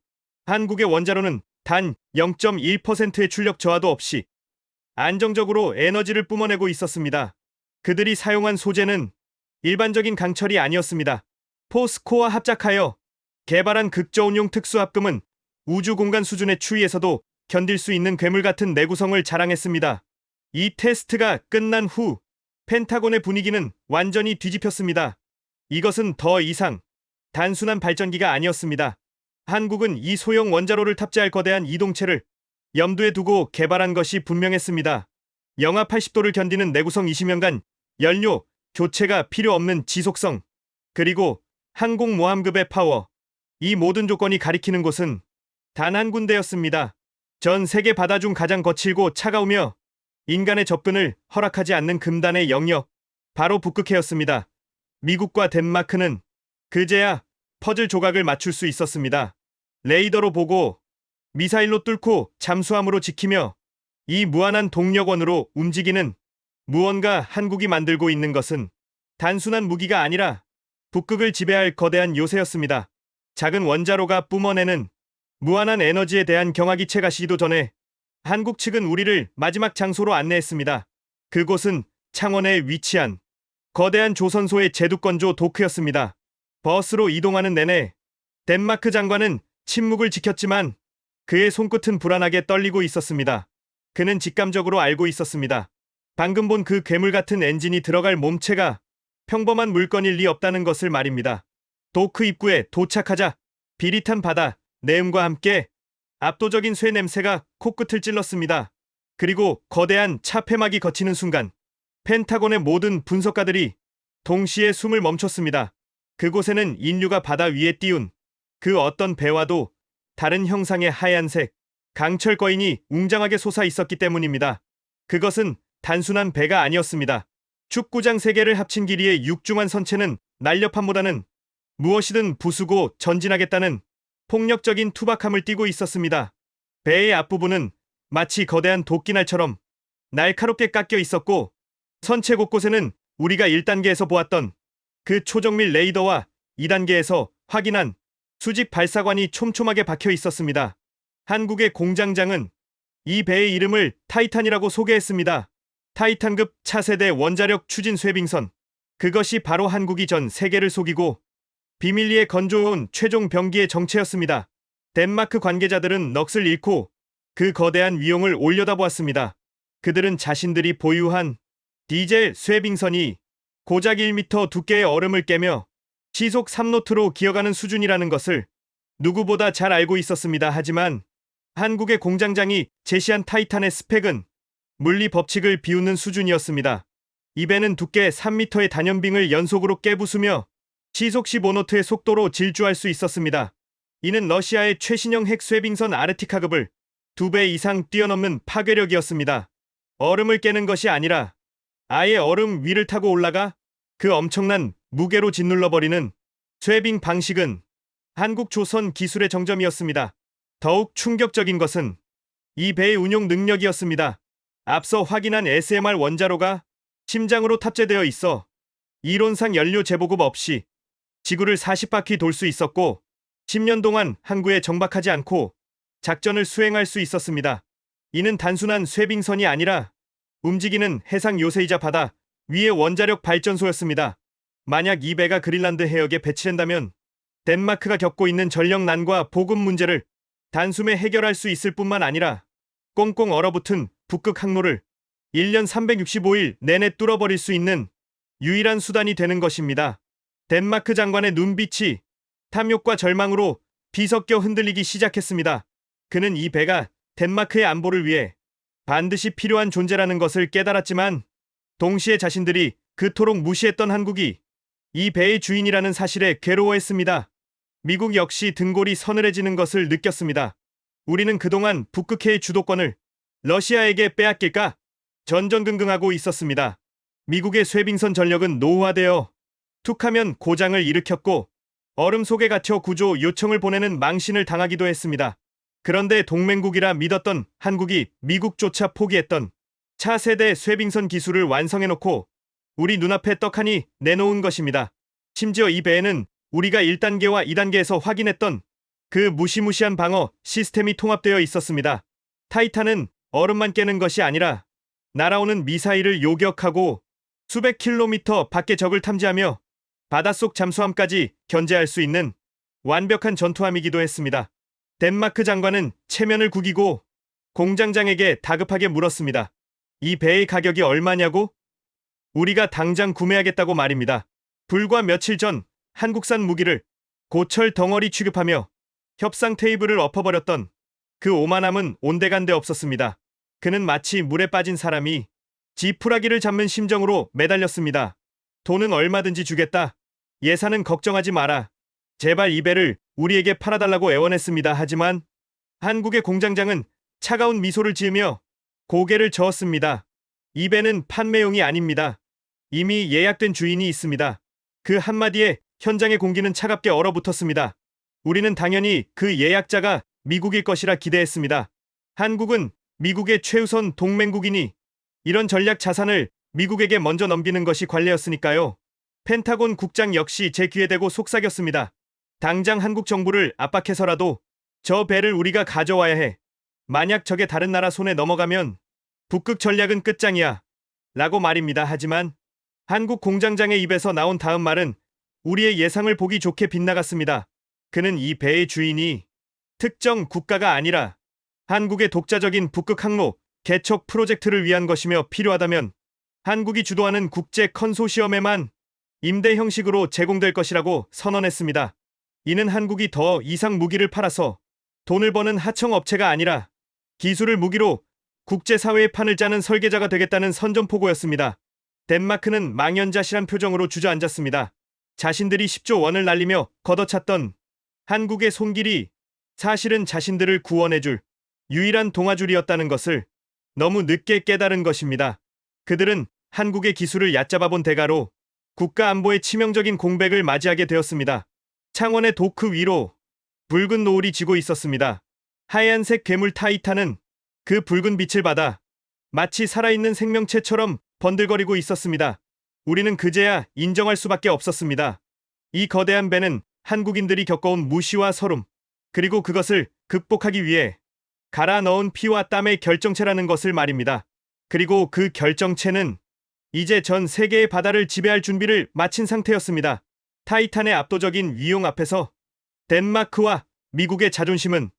한국의 원자로는 단 0.1%의 출력 저하도 없이 안정적으로 에너지를 뿜어내고 있었습니다. 그들이 사용한 소재는 일반적인 강철이 아니었습니다. 포스코와 합작하여 개발한 극저온용 특수합금은 우주 공간 수준의 추위에서도 견딜 수 있는 괴물 같은 내구성을 자랑했습니다. 이 테스트가 끝난 후 펜타곤의 분위기는 완전히 뒤집혔습니다. 이것은 더 이상 단순한 발전기가 아니었습니다. 한국은 이 소형 원자로를 탑재할 거대한 이동체를 염두에 두고 개발한 것이 분명했습니다. 영하 80도를 견디는 내구성 20년간 연료 교체가 필요 없는 지속성, 그리고 항공모함급의 파워. 이 모든 조건이 가리키는 곳은 단 한 군데였습니다. 전 세계 바다 중 가장 거칠고 차가우며 인간의 접근을 허락하지 않는 금단의 영역, 바로 북극해였습니다. 미국과 덴마크는 그제야 퍼즐 조각을 맞출 수 있었습니다. 레이더로 보고 미사일로 뚫고 잠수함으로 지키며 이 무한한 동력원으로 움직이는 무언가. 한국이 만들고 있는 것은 단순한 무기가 아니라 북극을 지배할 거대한 요새였습니다. 작은 원자로가 뿜어내는 무한한 에너지에 대한 경화기체가 시도 전에 한국 측은 우리를 마지막 장소로 안내했습니다. 그곳은 창원에 위치한 거대한 조선소의 제두건조 도크였습니다. 버스로 이동하는 내내 덴마크 장관은 침묵을 지켰지만 그의 손끝은 불안하게 떨리고 있었습니다. 그는 직감적으로 알고 있었습니다. 방금 본 그 괴물 같은 엔진이 들어갈 몸체가 평범한 물건일 리 없다는 것을 말입니다. 도크 입구에 도착하자 비릿한 바다 내음과 함께 압도적인 쇠 냄새가 코끝을 찔렀습니다. 그리고 거대한 차 폐막이 거치는 순간 펜타곤의 모든 분석가들이 동시에 숨을 멈췄습니다. 그곳에는 인류가 바다 위에 띄운 그 어떤 배와도 다른 형상의 하얀색 강철 거인이 웅장하게 솟아 있었기 때문입니다. 그것은 단순한 배가 아니었습니다. 축구장 3개를 합친 길이의 육중한 선체는 날렵함보다는 무엇이든 부수고 전진하겠다는 폭력적인 투박함을 띠고 있었습니다. 배의 앞부분은 마치 거대한 도끼날처럼 날카롭게 깎여 있었고 선체 곳곳에는 우리가 1단계에서 보았던 그 초정밀 레이더와 2단계에서 확인한 수직 발사관이 촘촘하게 박혀 있었습니다. 한국의 공장장은 이 배의 이름을 타이탄이라고 소개했습니다. 타이탄급 차세대 원자력 추진 쇄빙선. 그것이 바로 한국이 전 세계를 속이고 비밀리에 건조해온 최종 병기의 정체였습니다. 덴마크 관계자들은 넋을 잃고 그 거대한 위용을 올려다보았습니다. 그들은 자신들이 보유한 디젤 쇄빙선이 고작 1m 두께의 얼음을 깨며 시속 3노트로 기어가는 수준이라는 것을 누구보다 잘 알고 있었습니다. 하지만 한국의 공장장이 제시한 타이탄의 스펙은 물리 법칙을 비웃는 수준이었습니다. 이 배는 두께 3m의 단연빙을 연속으로 깨부수며 시속 15노트의 속도로 질주할 수 있었습니다. 이는 러시아의 최신형 핵 쇄빙선 아르티카급을 2배 이상 뛰어넘는 파괴력이었습니다. 얼음을 깨는 것이 아니라 아예 얼음 위를 타고 올라가 그 엄청난 무게로 짓눌러버리는 쇄빙 방식은 한국 조선 기술의 정점이었습니다. 더욱 충격적인 것은 이 배의 운용 능력이었습니다. 앞서 확인한 SMR 원자로가 심장으로 탑재되어 있어 이론상 연료 재보급 없이 지구를 40바퀴 돌 수 있었고 10년 동안 항구에 정박하지 않고 작전을 수행할 수 있었습니다. 이는 단순한 쇄빙선이 아니라 움직이는 해상 요새이자 바다 위의 원자력 발전소였습니다. 만약 이 배가 그린란드 해역에 배치된다면 덴마크가 겪고 있는 전력난과 보급 문제를 단숨에 해결할 수 있을 뿐만 아니라 꽁꽁 얼어붙은 북극 항로를 1년 365일 내내 뚫어버릴 수 있는 유일한 수단이 되는 것입니다. 덴마크 장관의 눈빛이 탐욕과 절망으로 뒤섞여 흔들리기 시작했습니다. 그는 이 배가 덴마크의 안보를 위해 반드시 필요한 존재라는 것을 깨달았지만 동시에 자신들이 그토록 무시했던 한국이 이 배의 주인이라는 사실에 괴로워했습니다. 미국 역시 등골이 서늘해지는 것을 느꼈습니다. 우리는 그동안 북극해의 주도권을 러시아에게 빼앗길까 전전긍긍하고 있었습니다. 미국의 쇄빙선 전력은 노후화되어 툭하면 고장을 일으켰고 얼음 속에 갇혀 구조 요청을 보내는 망신을 당하기도 했습니다. 그런데 동맹국이라 믿었던 한국이 미국조차 포기했던 차세대 쇄빙선 기술을 완성해놓고 우리 눈앞에 떡하니 내놓은 것입니다. 심지어 이 배에는 우리가 1단계와 2단계에서 확인했던 그 무시무시한 방어 시스템이 통합되어 있었습니다. 타이탄은 얼음만 깨는 것이 아니라 날아오는 미사일을 요격하고 수백 킬로미터 밖의 적을 탐지하며 바닷속 잠수함까지 견제할 수 있는 완벽한 전투함이기도 했습니다. 덴마크 장관은 체면을 구기고 공장장에게 다급하게 물었습니다. 이 배의 가격이 얼마냐고? 우리가 당장 구매하겠다고 말입니다. 불과 며칠 전 한국산 무기를 고철 덩어리 취급하며 협상 테이블을 엎어버렸던 그 오만함은 온데간데 없었습니다. 그는 마치 물에 빠진 사람이 지푸라기를 잡는 심정으로 매달렸습니다. 돈은 얼마든지 주겠다. 예산은 걱정하지 마라. 제발 이 배를 우리에게 팔아달라고 애원했습니다. 하지만 한국의 공장장은 차가운 미소를 지으며 고개를 저었습니다. 이 배는 판매용이 아닙니다. 이미 예약된 주인이 있습니다. 그 한마디에 현장의 공기는 차갑게 얼어붙었습니다. 우리는 당연히 그 예약자가 미국일 것이라 기대했습니다. 한국은 미국의 최우선 동맹국이니 이런 전략 자산을 미국에게 먼저 넘기는 것이 관례였으니까요. 펜타곤 국장 역시 제 귀에 대고 속삭였습니다. 당장 한국 정부를 압박해서라도 저 배를 우리가 가져와야 해. 만약 저게 다른 나라 손에 넘어가면 북극 전략은 끝장이야. 라고 말입니다. 하지만 한국 공장장의 입에서 나온 다음 말은 우리의 예상을 보기 좋게 빗나갔습니다. 그는 이 배의 주인이 특정 국가가 아니라 한국의 독자적인 북극 항로 개척 프로젝트를 위한 것이며 필요하다면 한국이 주도하는 국제 컨소시엄에만 임대 형식으로 제공될 것이라고 선언했습니다. 이는 한국이 더 이상 무기를 팔아서 돈을 버는 하청업체가 아니라 기술을 무기로 국제사회의 판을 짜는 설계자가 되겠다는 선전포고였습니다. 덴마크는 망연자실한 표정으로 주저앉았습니다. 자신들이 10조 원을 날리며 걷어찼던 한국의 손길이 사실은 자신들을 구원해줄 유일한 동아줄이었다는 것을 너무 늦게 깨달은 것입니다. 그들은 한국의 기술을 얕잡아본 대가로 국가 안보의 치명적인 공백을 맞이하게 되었습니다. 창원의 도크 위로 붉은 노을이 지고 있었습니다. 하얀색 괴물 타이탄은 그 붉은 빛을 받아 마치 살아있는 생명체처럼 번들거리고 있었습니다. 우리는 그제야 인정할 수밖에 없었습니다. 이 거대한 배는 한국인들이 겪어온 무시와 서름, 그리고 그것을 극복하기 위해 갈아 넣은 피와 땀의 결정체라는 것을 말입니다. 그리고 그 결정체는 이제 전 세계의 바다를 지배할 준비를 마친 상태였습니다. 타이탄의 압도적인 위용 앞에서 덴마크와 미국의 자존심은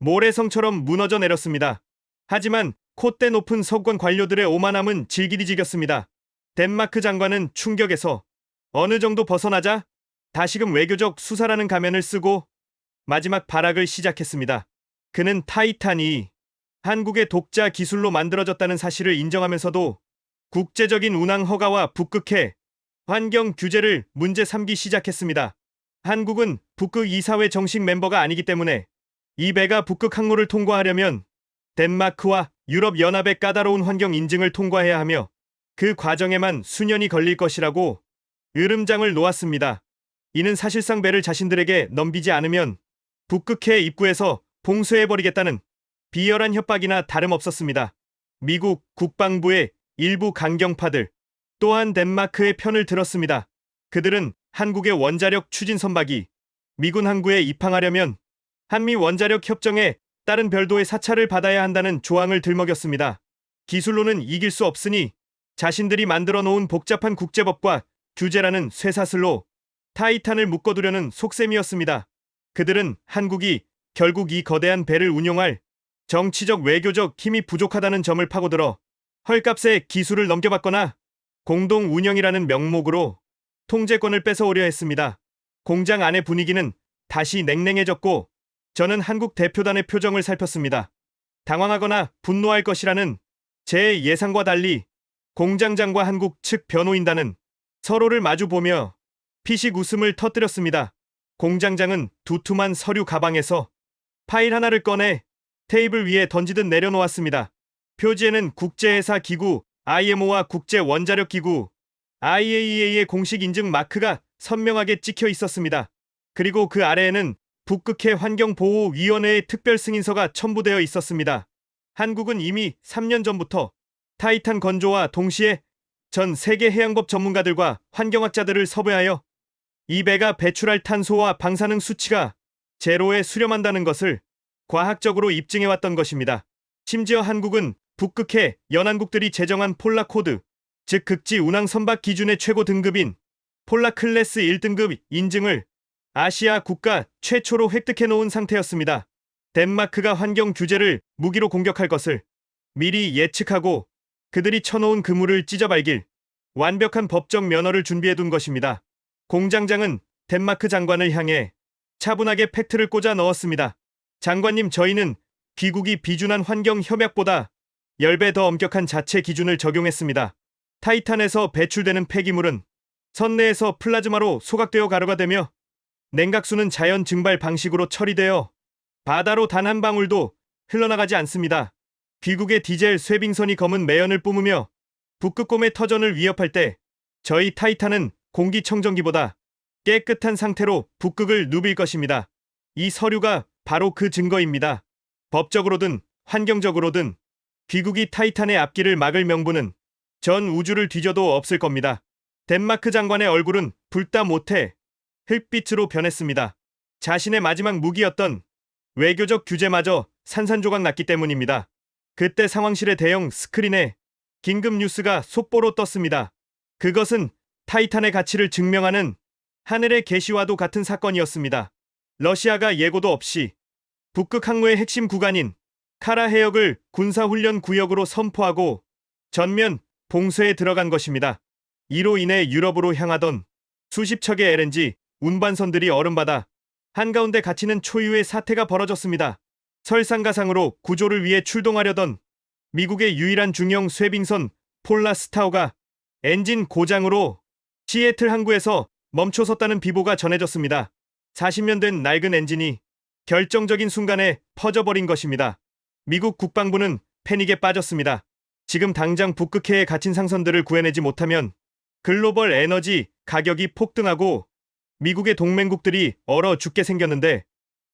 모래성처럼 무너져 내렸습니다. 하지만 콧대 높은 서구권 관료들의 오만함은 질기리 지겼습니다. 덴마크 장관은 충격에서 어느 정도 벗어나자 다시금 외교적 수사라는 가면을 쓰고 마지막 발악을 시작했습니다. 그는 타이탄이 한국의 독자 기술로 만들어졌다는 사실을 인정하면서도 국제적인 운항 허가와 북극해 환경 규제를 문제 삼기 시작했습니다. 한국은 북극 이사회 정식 멤버가 아니기 때문에 이 배가 북극 항로를 통과하려면 덴마크와 유럽연합의 까다로운 환경 인증을 통과해야 하며 그 과정에만 수년이 걸릴 것이라고 으름장을 놓았습니다. 이는 사실상 배를 자신들에게 넘기지 않으면 북극해 입구에서 봉쇄해버리겠다는 비열한 협박이나 다름없었습니다. 미국 국방부의 일부 강경파들 또한 덴마크의 편을 들었습니다. 그들은 한국의 원자력 추진 선박이 미군 항구에 입항하려면 한미 원자력 협정에 따른 별도의 사찰을 받아야 한다는 조항을 들먹였습니다. 기술로는 이길 수 없으니 자신들이 만들어 놓은 복잡한 국제법과 규제라는 쇠사슬로 타이탄을 묶어두려는 속셈이었습니다. 그들은 한국이 결국 이 거대한 배를 운용할 정치적 외교적 힘이 부족하다는 점을 파고들어 헐값에 기술을 넘겨받거나 공동 운영이라는 명목으로 통제권을 뺏어오려 했습니다. 공장 안의 분위기는 다시 냉랭해졌고 저는 한국 대표단의 표정을 살폈습니다. 당황하거나 분노할 것이라는 제 예상과 달리 공장장과 한국 측 변호인단은 서로를 마주보며 피식 웃음을 터뜨렸습니다. 공장장은 두툼한 서류 가방에서 파일 하나를 꺼내 테이블 위에 던지듯 내려놓았습니다. 표지에는 국제회사 기구 IMO와 국제원자력기구 IAEA의 공식 인증 마크가 선명하게 찍혀 있었습니다. 그리고 그 아래에는 북극해 환경보호위원회의 특별 승인서가 첨부되어 있었습니다. 한국은 이미 3년 전부터 타이탄 건조와 동시에 전 세계 해양법 전문가들과 환경학자들을 섭외하여 이 배가 배출할 탄소와 방사능 수치가 제로에 수렴한다는 것을 과학적으로 입증해왔던 것입니다. 심지어 한국은 북극해 연안국들이 제정한 폴라 코드, 즉 극지 운항 선박 기준의 최고 등급인 폴라 클래스 1등급 인증을 아시아 국가 최초로 획득해 놓은 상태였습니다. 덴마크가 환경 규제를 무기로 공격할 것을 미리 예측하고 그들이 쳐놓은 그물을 찢어발길 완벽한 법적 면허를 준비해둔 것입니다. 공장장은 덴마크 장관을 향해 차분하게 팩트를 꽂아 넣었습니다. 장관님, 저희는 귀국이 비준한 환경 협약보다 10배 더 엄격한 자체 기준을 적용했습니다. 타이탄에서 배출되는 폐기물은 선내에서 플라즈마로 소각되어 가루가 되며 냉각수는 자연 증발 방식으로 처리되어 바다로 단 한 방울도 흘러나가지 않습니다. 귀국의 디젤 쇄빙선이 검은 매연을 뿜으며 북극곰의 터전을 위협할 때 저희 타이탄은 공기청정기보다 깨끗한 상태로 북극을 누빌 것입니다. 이 서류가 바로 그 증거입니다. 법적으로든 환경적으로든 귀국이 타이탄의 앞길을 막을 명분은 전 우주를 뒤져도 없을 겁니다. 덴마크 장관의 얼굴은 불다 못해 흙빛으로 변했습니다. 자신의 마지막 무기였던 외교적 규제마저 산산조각 났기 때문입니다. 그때 상황실의 대형 스크린에 긴급 뉴스가 속보로 떴습니다. 그것은 타이탄의 가치를 증명하는 하늘의 계시와도 같은 사건이었습니다. 러시아가 예고도 없이 북극 항로의 핵심 구간인 카라 해역을 군사훈련 구역으로 선포하고 전면 봉쇄에 들어간 것입니다. 이로 인해 유럽으로 향하던 수십 척의 LNG 운반선들이 얼음바다 한가운데 갇히는 초유의 사태가 벌어졌습니다. 설상가상으로 구조를 위해 출동하려던 미국의 유일한 중형 쇄빙선 폴라 스타우가 엔진 고장으로 시애틀 항구에서 멈춰섰다는 비보가 전해졌습니다. 40년 된 낡은 엔진이 결정적인 순간에 퍼져버린 것입니다. 미국 국방부는 패닉에 빠졌습니다. 지금 당장 북극해에 갇힌 상선들을 구해내지 못하면 글로벌 에너지 가격이 폭등하고 미국의 동맹국들이 얼어 죽게 생겼는데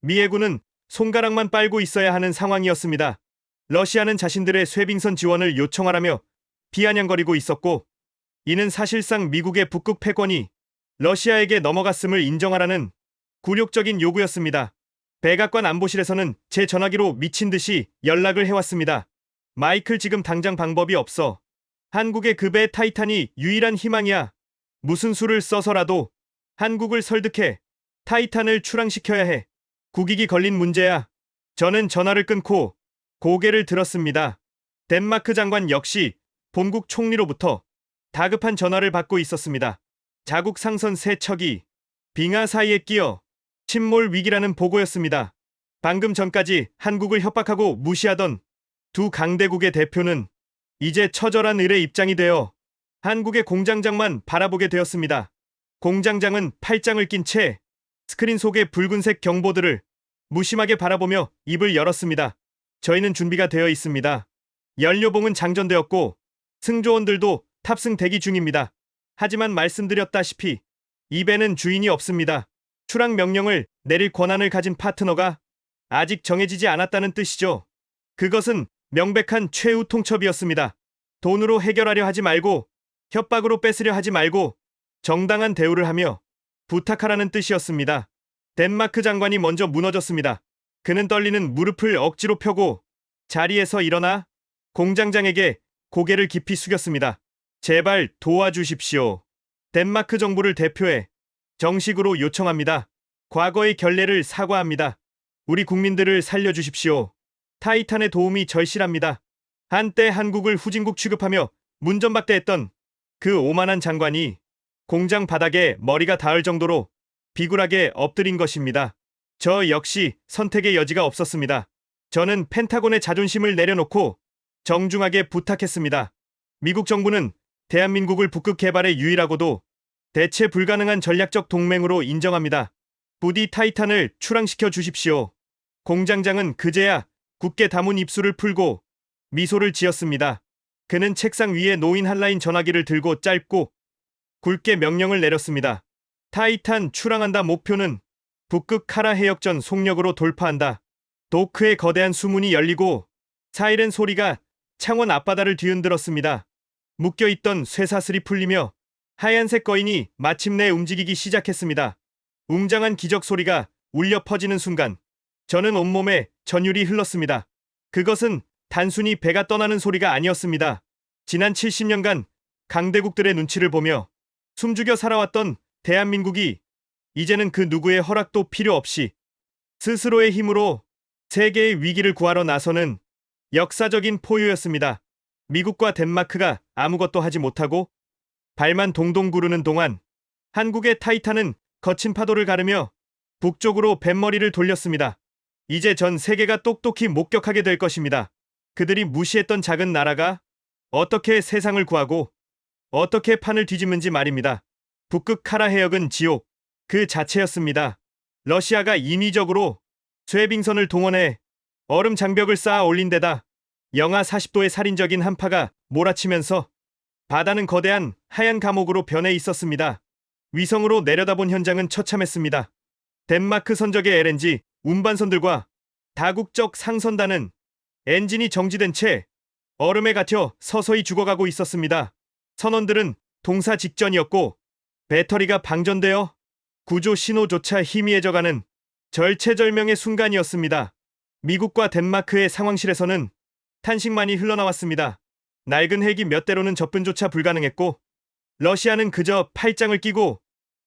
미 해군은 손가락만 빨고 있어야 하는 상황이었습니다. 러시아는 자신들의 쇄빙선 지원을 요청하라며 비아냥거리고 있었고 이는 사실상 미국의 북극 패권이 러시아에게 넘어갔음을 인정하라는 굴욕적인 요구였습니다. 백악관 안보실에서는 제 전화기로 미친 듯이 연락을 해왔습니다. 마이클, 지금 당장 방법이 없어. 한국의 그 배 타이탄이 유일한 희망이야. 무슨 수를 써서라도 한국을 설득해 타이탄을 출항시켜야 해. 국익이 걸린 문제야. 저는 전화를 끊고 고개를 들었습니다. 덴마크 장관 역시 본국 총리로부터 다급한 전화를 받고 있었습니다. 자국 상선 3척이 빙하 사이에 끼어 침몰 위기라는 보고였습니다. 방금 전까지 한국을 협박하고 무시하던 두 강대국의 대표는 이제 처절한 을의 입장이 되어 한국의 공장장만 바라보게 되었습니다. 공장장은 팔짱을 낀 채 스크린 속의 붉은색 경보들을 무심하게 바라보며 입을 열었습니다. 저희는 준비가 되어 있습니다. 연료봉은 장전되었고 승조원들도 탑승 대기 중입니다. 하지만 말씀드렸다시피 이 배는 주인이 없습니다. 출항 명령을 내릴 권한을 가진 파트너가 아직 정해지지 않았다는 뜻이죠. 그것은 명백한 최후 통첩이었습니다. 돈으로 해결하려 하지 말고 협박으로 뺏으려 하지 말고 정당한 대우를 하며 부탁하라는 뜻이었습니다. 덴마크 장관이 먼저 무너졌습니다. 그는 떨리는 무릎을 억지로 펴고 자리에서 일어나 공장장에게 고개를 깊이 숙였습니다. 제발 도와주십시오. 덴마크 정부를 대표해 정식으로 요청합니다. 과거의 결례를 사과합니다. 우리 국민들을 살려주십시오. 타이탄의 도움이 절실합니다. 한때 한국을 후진국 취급하며 문전박대했던 그 오만한 장관이 공장 바닥에 머리가 닿을 정도로 비굴하게 엎드린 것입니다. 저 역시 선택의 여지가 없었습니다. 저는 펜타곤의 자존심을 내려놓고 정중하게 부탁했습니다. 미국 정부는 대한민국을 북극 개발의 유일하고도 대체 불가능한 전략적 동맹으로 인정합니다. 부디 타이탄을 출항시켜 주십시오. 공장장은 그제야 굳게 담은 입술을 풀고 미소를 지었습니다. 그는 책상 위에 놓인 한라인 전화기를 들고 짧고 굵게 명령을 내렸습니다. 타이탄 출항한다. 목표는 북극 카라 해역전 속력으로 돌파한다. 도크의 거대한 수문이 열리고 사이렌 소리가 창원 앞바다를 뒤흔들었습니다. 묶여있던 쇠사슬이 풀리며 하얀색 거인이 마침내 움직이기 시작했습니다. 웅장한 기적 소리가 울려 퍼지는 순간 저는 온몸에 전율이 흘렀습니다. 그것은 단순히 배가 떠나는 소리가 아니었습니다. 지난 70년간 강대국들의 눈치를 보며 숨죽여 살아왔던 대한민국이 이제는 그 누구의 허락도 필요 없이 스스로의 힘으로 세계의 위기를 구하러 나서는 역사적인 포유였습니다. 미국과 덴마크가 아무것도 하지 못하고 발만 동동 구르는 동안 한국의 타이탄은 거친 파도를 가르며 북쪽으로 뱃머리를 돌렸습니다. 이제 전 세계가 똑똑히 목격하게 될 것입니다. 그들이 무시했던 작은 나라가 어떻게 세상을 구하고 어떻게 판을 뒤집는지 말입니다. 북극 카라 해역은 지옥 그 자체였습니다. 러시아가 인위적으로 쇠빙선을 동원해 얼음 장벽을 쌓아 올린 데다 영하 40도의 살인적인 한파가 몰아치면서 바다는 거대한 하얀 감옥으로 변해 있었습니다. 위성으로 내려다본 현장은 처참했습니다. 덴마크 선적의 LNG 운반선들과 다국적 상선단은 엔진이 정지된 채 얼음에 갇혀 서서히 죽어가고 있었습니다. 선원들은 동사 직전이었고 배터리가 방전되어 구조 신호조차 희미해져가는 절체절명의 순간이었습니다. 미국과 덴마크의 상황실에서는 탄식만이 흘러나왔습니다. 낡은 헬기 몇 대로는 접근조차 불가능했고 러시아는 그저 팔짱을 끼고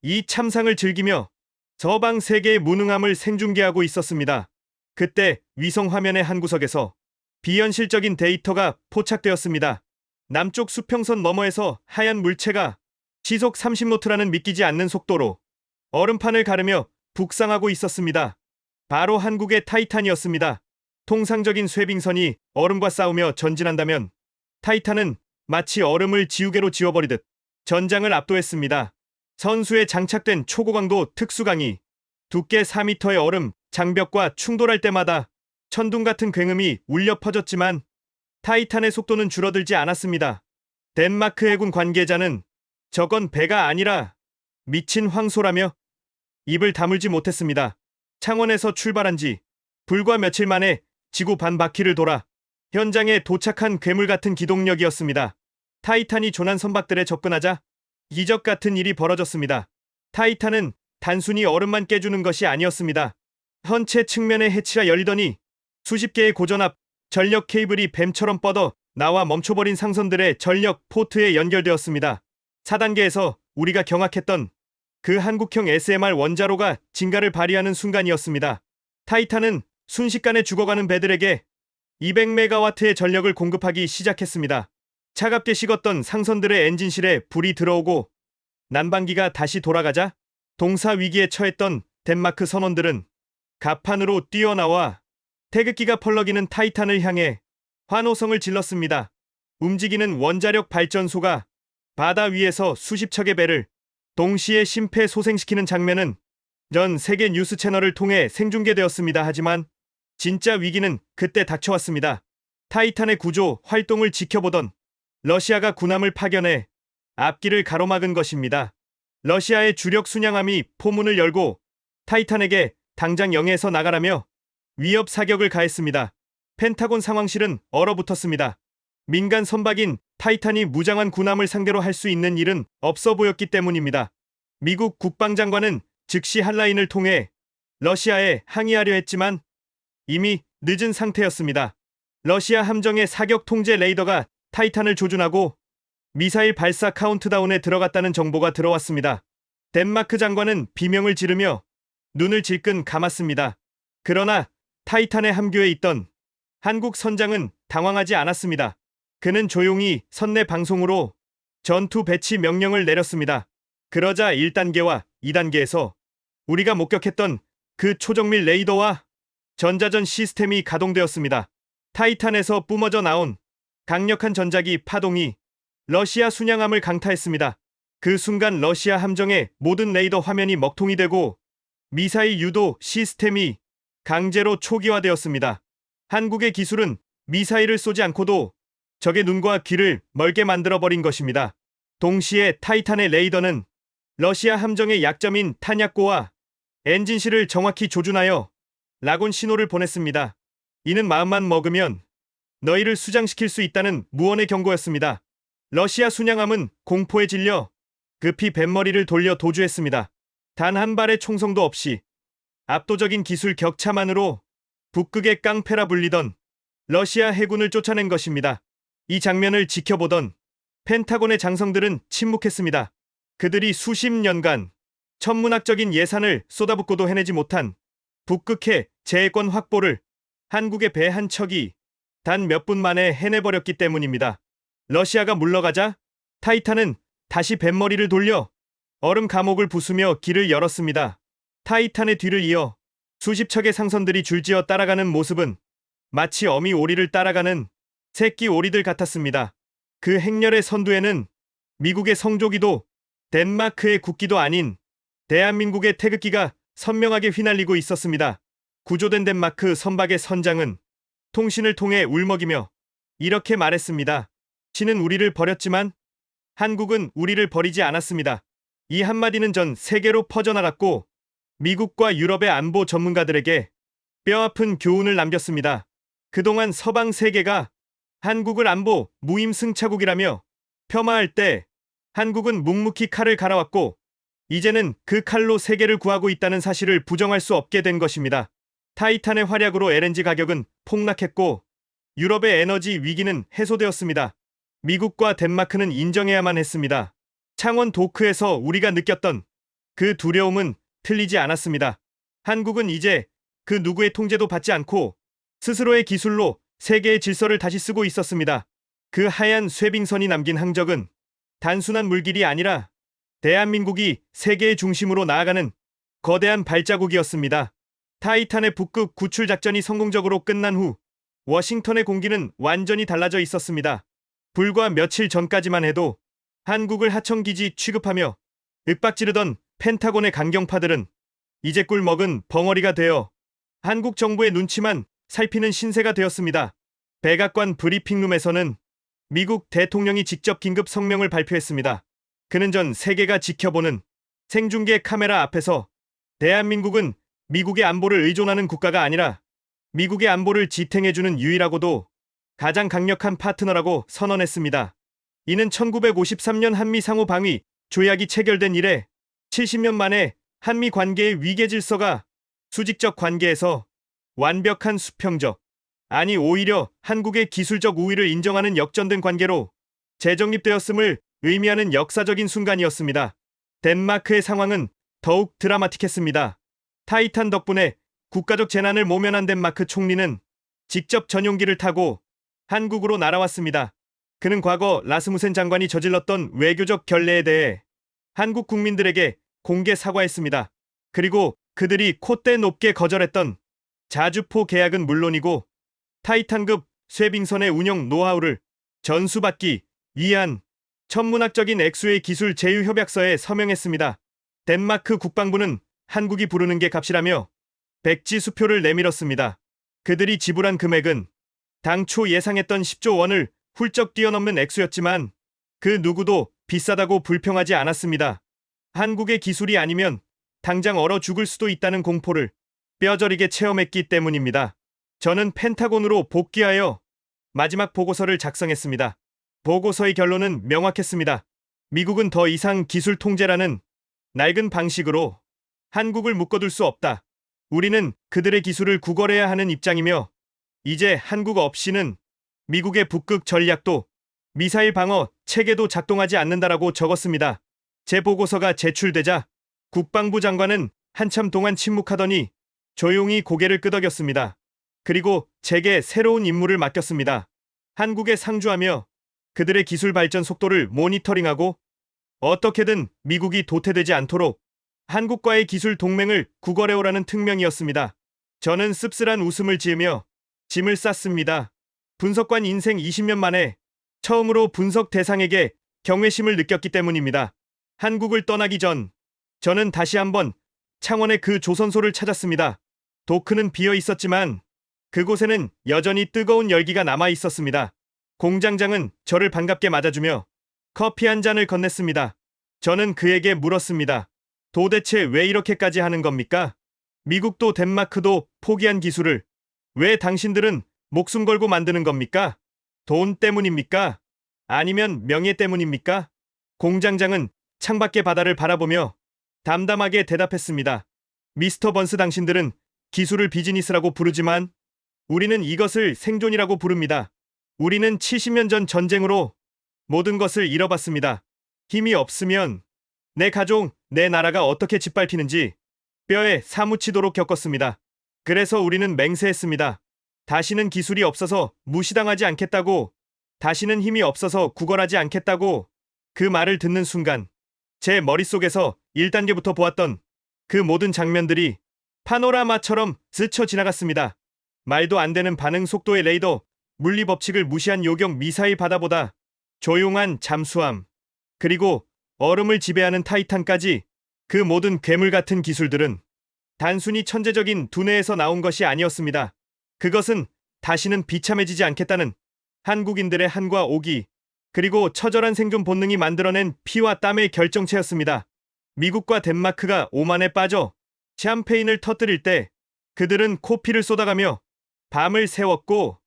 이 참상을 즐기며 서방 세계의 무능함을 생중계하고 있었습니다. 그때 위성 화면의 한 구석에서 비현실적인 데이터가 포착되었습니다. 남쪽 수평선 너머에서 하얀 물체가 시속 30노트라는 믿기지 않는 속도로 얼음판을 가르며 북상하고 있었습니다. 바로 한국의 타이탄이었습니다. 통상적인 쇠빙선이 얼음과 싸우며 전진한다면 타이탄은 마치 얼음을 지우개로 지워버리듯 전장을 압도했습니다. 선수에 장착된 초고강도 특수강이 두께 4m의 얼음 장벽과 충돌할 때마다 천둥 같은 굉음이 울려 퍼졌지만 타이탄의 속도는 줄어들지 않았습니다. 덴마크 해군 관계자는 저건 배가 아니라 미친 황소라며 입을 다물지 못했습니다. 창원에서 출발한 지 불과 며칠 만에 지구 반 바퀴를 돌아 현장에 도착한 괴물 같은 기동력이었습니다. 타이탄이 조난 선박들에 접근하자 기적 같은 일이 벌어졌습니다. 타이탄은 단순히 얼음만 깨주는 것이 아니었습니다. 현체 측면의 해치가 열리더니 수십 개의 고전압 전력 케이블이 뱀처럼 뻗어 나와 멈춰버린 상선들의 전력 포트에 연결되었습니다. 4단계에서 우리가 경악했던 그 한국형 SMR 원자로가 진가를 발휘하는 순간이었습니다. 타이탄은 순식간에 죽어가는 배들에게 200메가와트의 전력을 공급하기 시작했습니다. 차갑게 식었던 상선들의 엔진실에 불이 들어오고 난방기가 다시 돌아가자 동사 위기에 처했던 덴마크 선원들은 갑판으로 뛰어나와 태극기가 펄럭이는 타이탄을 향해 환호성을 질렀습니다. 움직이는 원자력 발전소가 바다 위에서 수십 척의 배를 동시에 심폐소생시키는 장면은 전 세계 뉴스 채널을 통해 생중계되었습니다. 하지만 진짜 위기는 그때 닥쳐왔습니다. 타이탄의 구조 활동을 지켜보던 러시아가 군함을 파견해 앞길을 가로막은 것입니다. 러시아의 주력 순양함이 포문을 열고 타이탄에게 당장 영해에서 나가라며 위협 사격을 가했습니다. 펜타곤 상황실은 얼어붙었습니다. 민간 선박인 타이탄이 무장한 군함을 상대로 할 수 있는 일은 없어 보였기 때문입니다. 미국 국방장관은 즉시 한라인을 통해 러시아에 항의하려 했지만 이미 늦은 상태였습니다. 러시아 함정의 사격 통제 레이더가 타이탄을 조준하고 미사일 발사 카운트다운에 들어갔다는 정보가 들어왔습니다. 덴마크 장관은 비명을 지르며 눈을 질끈 감았습니다. 그러나 타이탄의 함교에 있던 한국 선장은 당황하지 않았습니다. 그는 조용히 선내 방송으로 전투 배치 명령을 내렸습니다. 그러자 1단계와 2단계에서 우리가 목격했던 그 초정밀 레이더와 전자전 시스템이 가동되었습니다. 타이탄에서 뿜어져 나온 강력한 전자기 파동이 러시아 순양함을 강타했습니다. 그 순간 러시아 함정의 모든 레이더 화면이 먹통이 되고 미사일 유도 시스템이 강제로 초기화되었습니다. 한국의 기술은 미사일을 쏘지 않고도 적의 눈과 귀를 멀게 만들어버린 것입니다. 동시에 타이탄의 레이더는 러시아 함정의 약점인 탄약고와 엔진실을 정확히 조준하여 라곤 신호를 보냈습니다. 이는 마음만 먹으면 너희를 수장시킬 수 있다는 무언의 경고였습니다. 러시아 순양함은 공포에 질려 급히 뱃머리를 돌려 도주했습니다. 단 한 발의 총성도 없이 압도적인 기술 격차만으로 북극의 깡패라 불리던 러시아 해군을 쫓아낸 것입니다. 이 장면을 지켜보던 펜타곤의 장성들은 침묵했습니다. 그들이 수십 년간 천문학적인 예산을 쏟아붓고도 해내지 못한 북극해 제해권 확보를 한국의 배 한 척이 단 몇 분 만에 해내버렸기 때문입니다. 러시아가 물러가자 타이탄은 다시 뱃머리를 돌려 얼음 감옥을 부수며 길을 열었습니다. 타이탄의 뒤를 이어 수십 척의 상선들이 줄지어 따라가는 모습은 마치 어미 오리를 따라가는 새끼 오리들 같았습니다. 그 행렬의 선두에는 미국의 성조기도 덴마크의 국기도 아닌 대한민국의 태극기가 선명하게 휘날리고 있었습니다. 구조된 덴마크 선박의 선장은 통신을 통해 울먹이며 이렇게 말했습니다. 신은 우리를 버렸지만 한국은 우리를 버리지 않았습니다. 이 한마디는 전 세계로 퍼져나갔고 미국과 유럽의 안보 전문가들에게 뼈아픈 교훈을 남겼습니다. 그동안 서방 세계가 한국을 안보 무임승차국이라며 폄하할 때 한국은 묵묵히 칼을 갈아왔고 이제는 그 칼로 세계를 구하고 있다는 사실을 부정할 수 없게 된 것입니다. 타이탄의 활약으로 LNG 가격은 폭락했고 유럽의 에너지 위기는 해소되었습니다. 미국과 덴마크는 인정해야만 했습니다. 창원 도크에서 우리가 느꼈던 그 두려움은 틀리지 않았습니다. 한국은 이제 그 누구의 통제도 받지 않고 스스로의 기술로 세계의 질서를 다시 쓰고 있었습니다. 그 하얀 쇠빙선이 남긴 항적은 단순한 물길이 아니라 대한민국이 세계의 중심으로 나아가는 거대한 발자국이었습니다. 타이탄의 북극 구출 작전이 성공적으로 끝난 후 워싱턴의 공기는 완전히 달라져 있었습니다. 불과 며칠 전까지만 해도 한국을 하청기지 취급하며 윽박지르던 펜타곤의 강경파들은 이제 꿀 먹은 벙어리가 되어 한국 정부의 눈치만 살피는 신세가 되었습니다. 백악관 브리핑룸에서는 미국 대통령이 직접 긴급 성명을 발표했습니다. 그는 전 세계가 지켜보는 생중계 카메라 앞에서 대한민국은 미국의 안보를 의존하는 국가가 아니라 미국의 안보를 지탱해주는 유일하고도 가장 강력한 파트너라고 선언했습니다. 이는 1953년 한미 상호 방위 조약이 체결된 이래 70년 만에 한미 관계의 위계 질서가 수직적 관계에서 완벽한 수평적, 아니 오히려 한국의 기술적 우위를 인정하는 역전된 관계로 재정립되었음을 의미하는 역사적인 순간이었습니다. 덴마크의 상황은 더욱 드라마틱했습니다. 타이탄 덕분에 국가적 재난을 모면한 덴마크 총리는 직접 전용기를 타고 한국으로 날아왔습니다. 그는 과거 라스무센 장관이 저질렀던 외교적 결례에 대해 한국 국민들에게 공개 사과했습니다. 그리고 그들이 콧대 높게 거절했던 자주포 계약은 물론이고 타이탄급 쇠빙선의 운영 노하우를 전수받기 위한 천문학적인 액수의 기술 제휴 협약서에 서명했습니다. 덴마크 국방부는 한국이 부르는 게 값이라며 백지 수표를 내밀었습니다. 그들이 지불한 금액은 당초 예상했던 10조 원을 훌쩍 뛰어넘는 액수였지만 그 누구도 비싸다고 불평하지 않았습니다. 한국의 기술이 아니면 당장 얼어 죽을 수도 있다는 공포를 뼈저리게 체험했기 때문입니다. 저는 펜타곤으로 복귀하여 마지막 보고서를 작성했습니다. 보고서의 결론은 명확했습니다. 미국은 더 이상 기술 통제라는 낡은 방식으로 한국을 묶어둘 수 없다. 우리는 그들의 기술을 구걸해야 하는 입장이며 이제 한국 없이는 미국의 북극 전략도 미사일 방어 체계도 작동하지 않는다라고 적었습니다. 제 보고서가 제출되자 국방부 장관은 한참 동안 침묵하더니 조용히 고개를 끄덕였습니다. 그리고 제게 새로운 임무를 맡겼습니다. 한국에 상주하며 그들의 기술 발전 속도를 모니터링하고 어떻게든 미국이 도태되지 않도록 한국과의 기술 동맹을 구걸해오라는 특명이었습니다. 저는 씁쓸한 웃음을 지으며 짐을 쌌습니다. 분석관 인생 20년 만에 처음으로 분석 대상에게 경외심을 느꼈기 때문입니다. 한국을 떠나기 전 저는 다시 한번 창원의 그 조선소를 찾았습니다. 도크는 비어 있었지만 그곳에는 여전히 뜨거운 열기가 남아 있었습니다. 공장장은 저를 반갑게 맞아주며 커피 한 잔을 건넸습니다. 저는 그에게 물었습니다. 도대체 왜 이렇게까지 하는 겁니까? 미국도 덴마크도 포기한 기술을 왜 당신들은 목숨 걸고 만드는 겁니까? 돈 때문입니까? 아니면 명예 때문입니까? 공장장은 창밖의 바다를 바라보며 담담하게 대답했습니다. 미스터 번스, 당신들은 기술을 비즈니스라고 부르지만 우리는 이것을 생존이라고 부릅니다. 우리는 70년 전 전쟁으로 모든 것을 잃어봤습니다. 힘이 없으면 내 가족, 내 나라가 어떻게 짓밟히는지 뼈에 사무치도록 겪었습니다. 그래서 우리는 맹세했습니다. 다시는 기술이 없어서 무시당하지 않겠다고, 다시는 힘이 없어서 구걸하지 않겠다고. 그 말을 듣는 순간 제 머릿속에서 1단계부터 보았던 그 모든 장면들이 파노라마처럼 스쳐 지나갔습니다. 말도 안 되는 반응 속도의 레이더, 물리 법칙을 무시한 요격 미사일 바다보다 조용한 잠수함, 그리고 얼음을 지배하는 타이탄까지 그 모든 괴물 같은 기술들은 단순히 천재적인 두뇌에서 나온 것이 아니었습니다. 그것은 다시는 비참해지지 않겠다는 한국인들의 한과 오기, 그리고 처절한 생존 본능이 만들어낸 피와 땀의 결정체였습니다. 미국과 덴마크가 오만에 빠져 샴페인을 터뜨릴 때 그들은 코피를 쏟아가며 밤을 새웠고,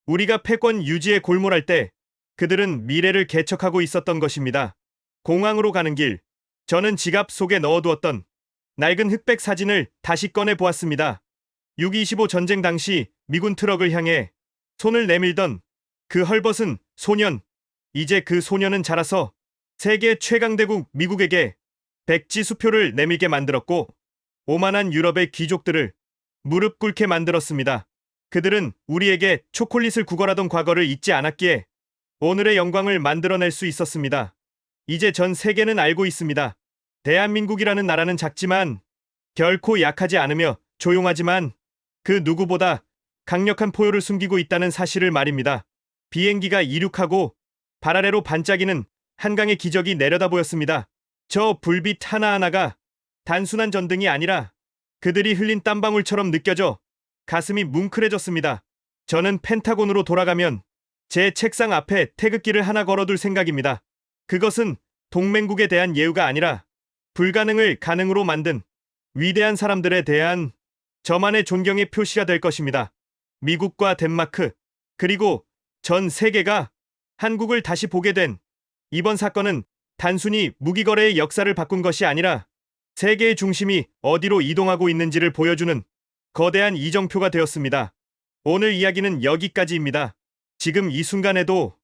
우리가 패권 유지에 골몰할 때 그들은 미래를 개척하고 있었던 것입니다. 공항으로 가는 길, 저는 지갑 속에 넣어두었던 낡은 흑백 사진을 다시 꺼내 보았습니다. 6.25 전쟁 당시 미군 트럭을 향해 손을 내밀던 그 헐벗은 소년, 이제 그 소년은 자라서 세계 최강대국 미국에게 백지 수표를 내밀게 만들었고 오만한 유럽의 귀족들을 무릎 꿇게 만들었습니다. 그들은 우리에게 초콜릿을 구걸하던 과거를 잊지 않았기에 오늘의 영광을 만들어낼 수 있었습니다. 이제 전 세계는 알고 있습니다. 대한민국이라는 나라는 작지만 결코 약하지 않으며 조용하지만 그 누구보다 강력한 포효를 숨기고 있다는 사실을 말입니다. 비행기가 이륙하고 발 아래로 반짝이는 한강의 기적이 내려다 보였습니다. 저 불빛 하나하나가 단순한 전등이 아니라 그들이 흘린 땀방울처럼 느껴져 가슴이 뭉클해졌습니다. 저는 펜타곤으로 돌아가면 제 책상 앞에 태극기를 하나 걸어둘 생각입니다. 그것은 동맹국에 대한 예우가 아니라 불가능을 가능으로 만든 위대한 사람들에 대한 저만의 존경의 표시가 될 것입니다. 미국과 덴마크, 그리고 전 세계가 한국을 다시 보게 된 이번 사건은 단순히 무기거래의 역사를 바꾼 것이 아니라 세계의 중심이 어디로 이동하고 있는지를 보여주는 거대한 이정표가 되었습니다. 오늘 이야기는 여기까지입니다. 지금 이 순간에도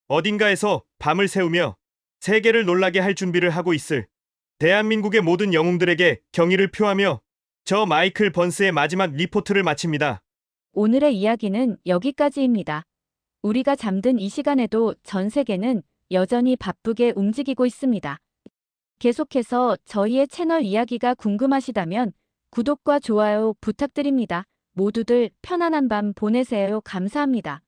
어딘가에서 밤을 새우며 세계를 놀라게 할 준비를 하고 있을 대한민국의 모든 영웅들에게 경의를 표하며 저 마이클 번스의 마지막 리포트를 마칩니다. 오늘의 이야기는 여기까지입니다. 우리가 잠든 이 시간에도 전 세계는 여전히 바쁘게 움직이고 있습니다. 계속해서 저희의 채널 이야기가 궁금하시다면 구독과 좋아요 부탁드립니다. 모두들 편안한 밤 보내세요. 감사합니다.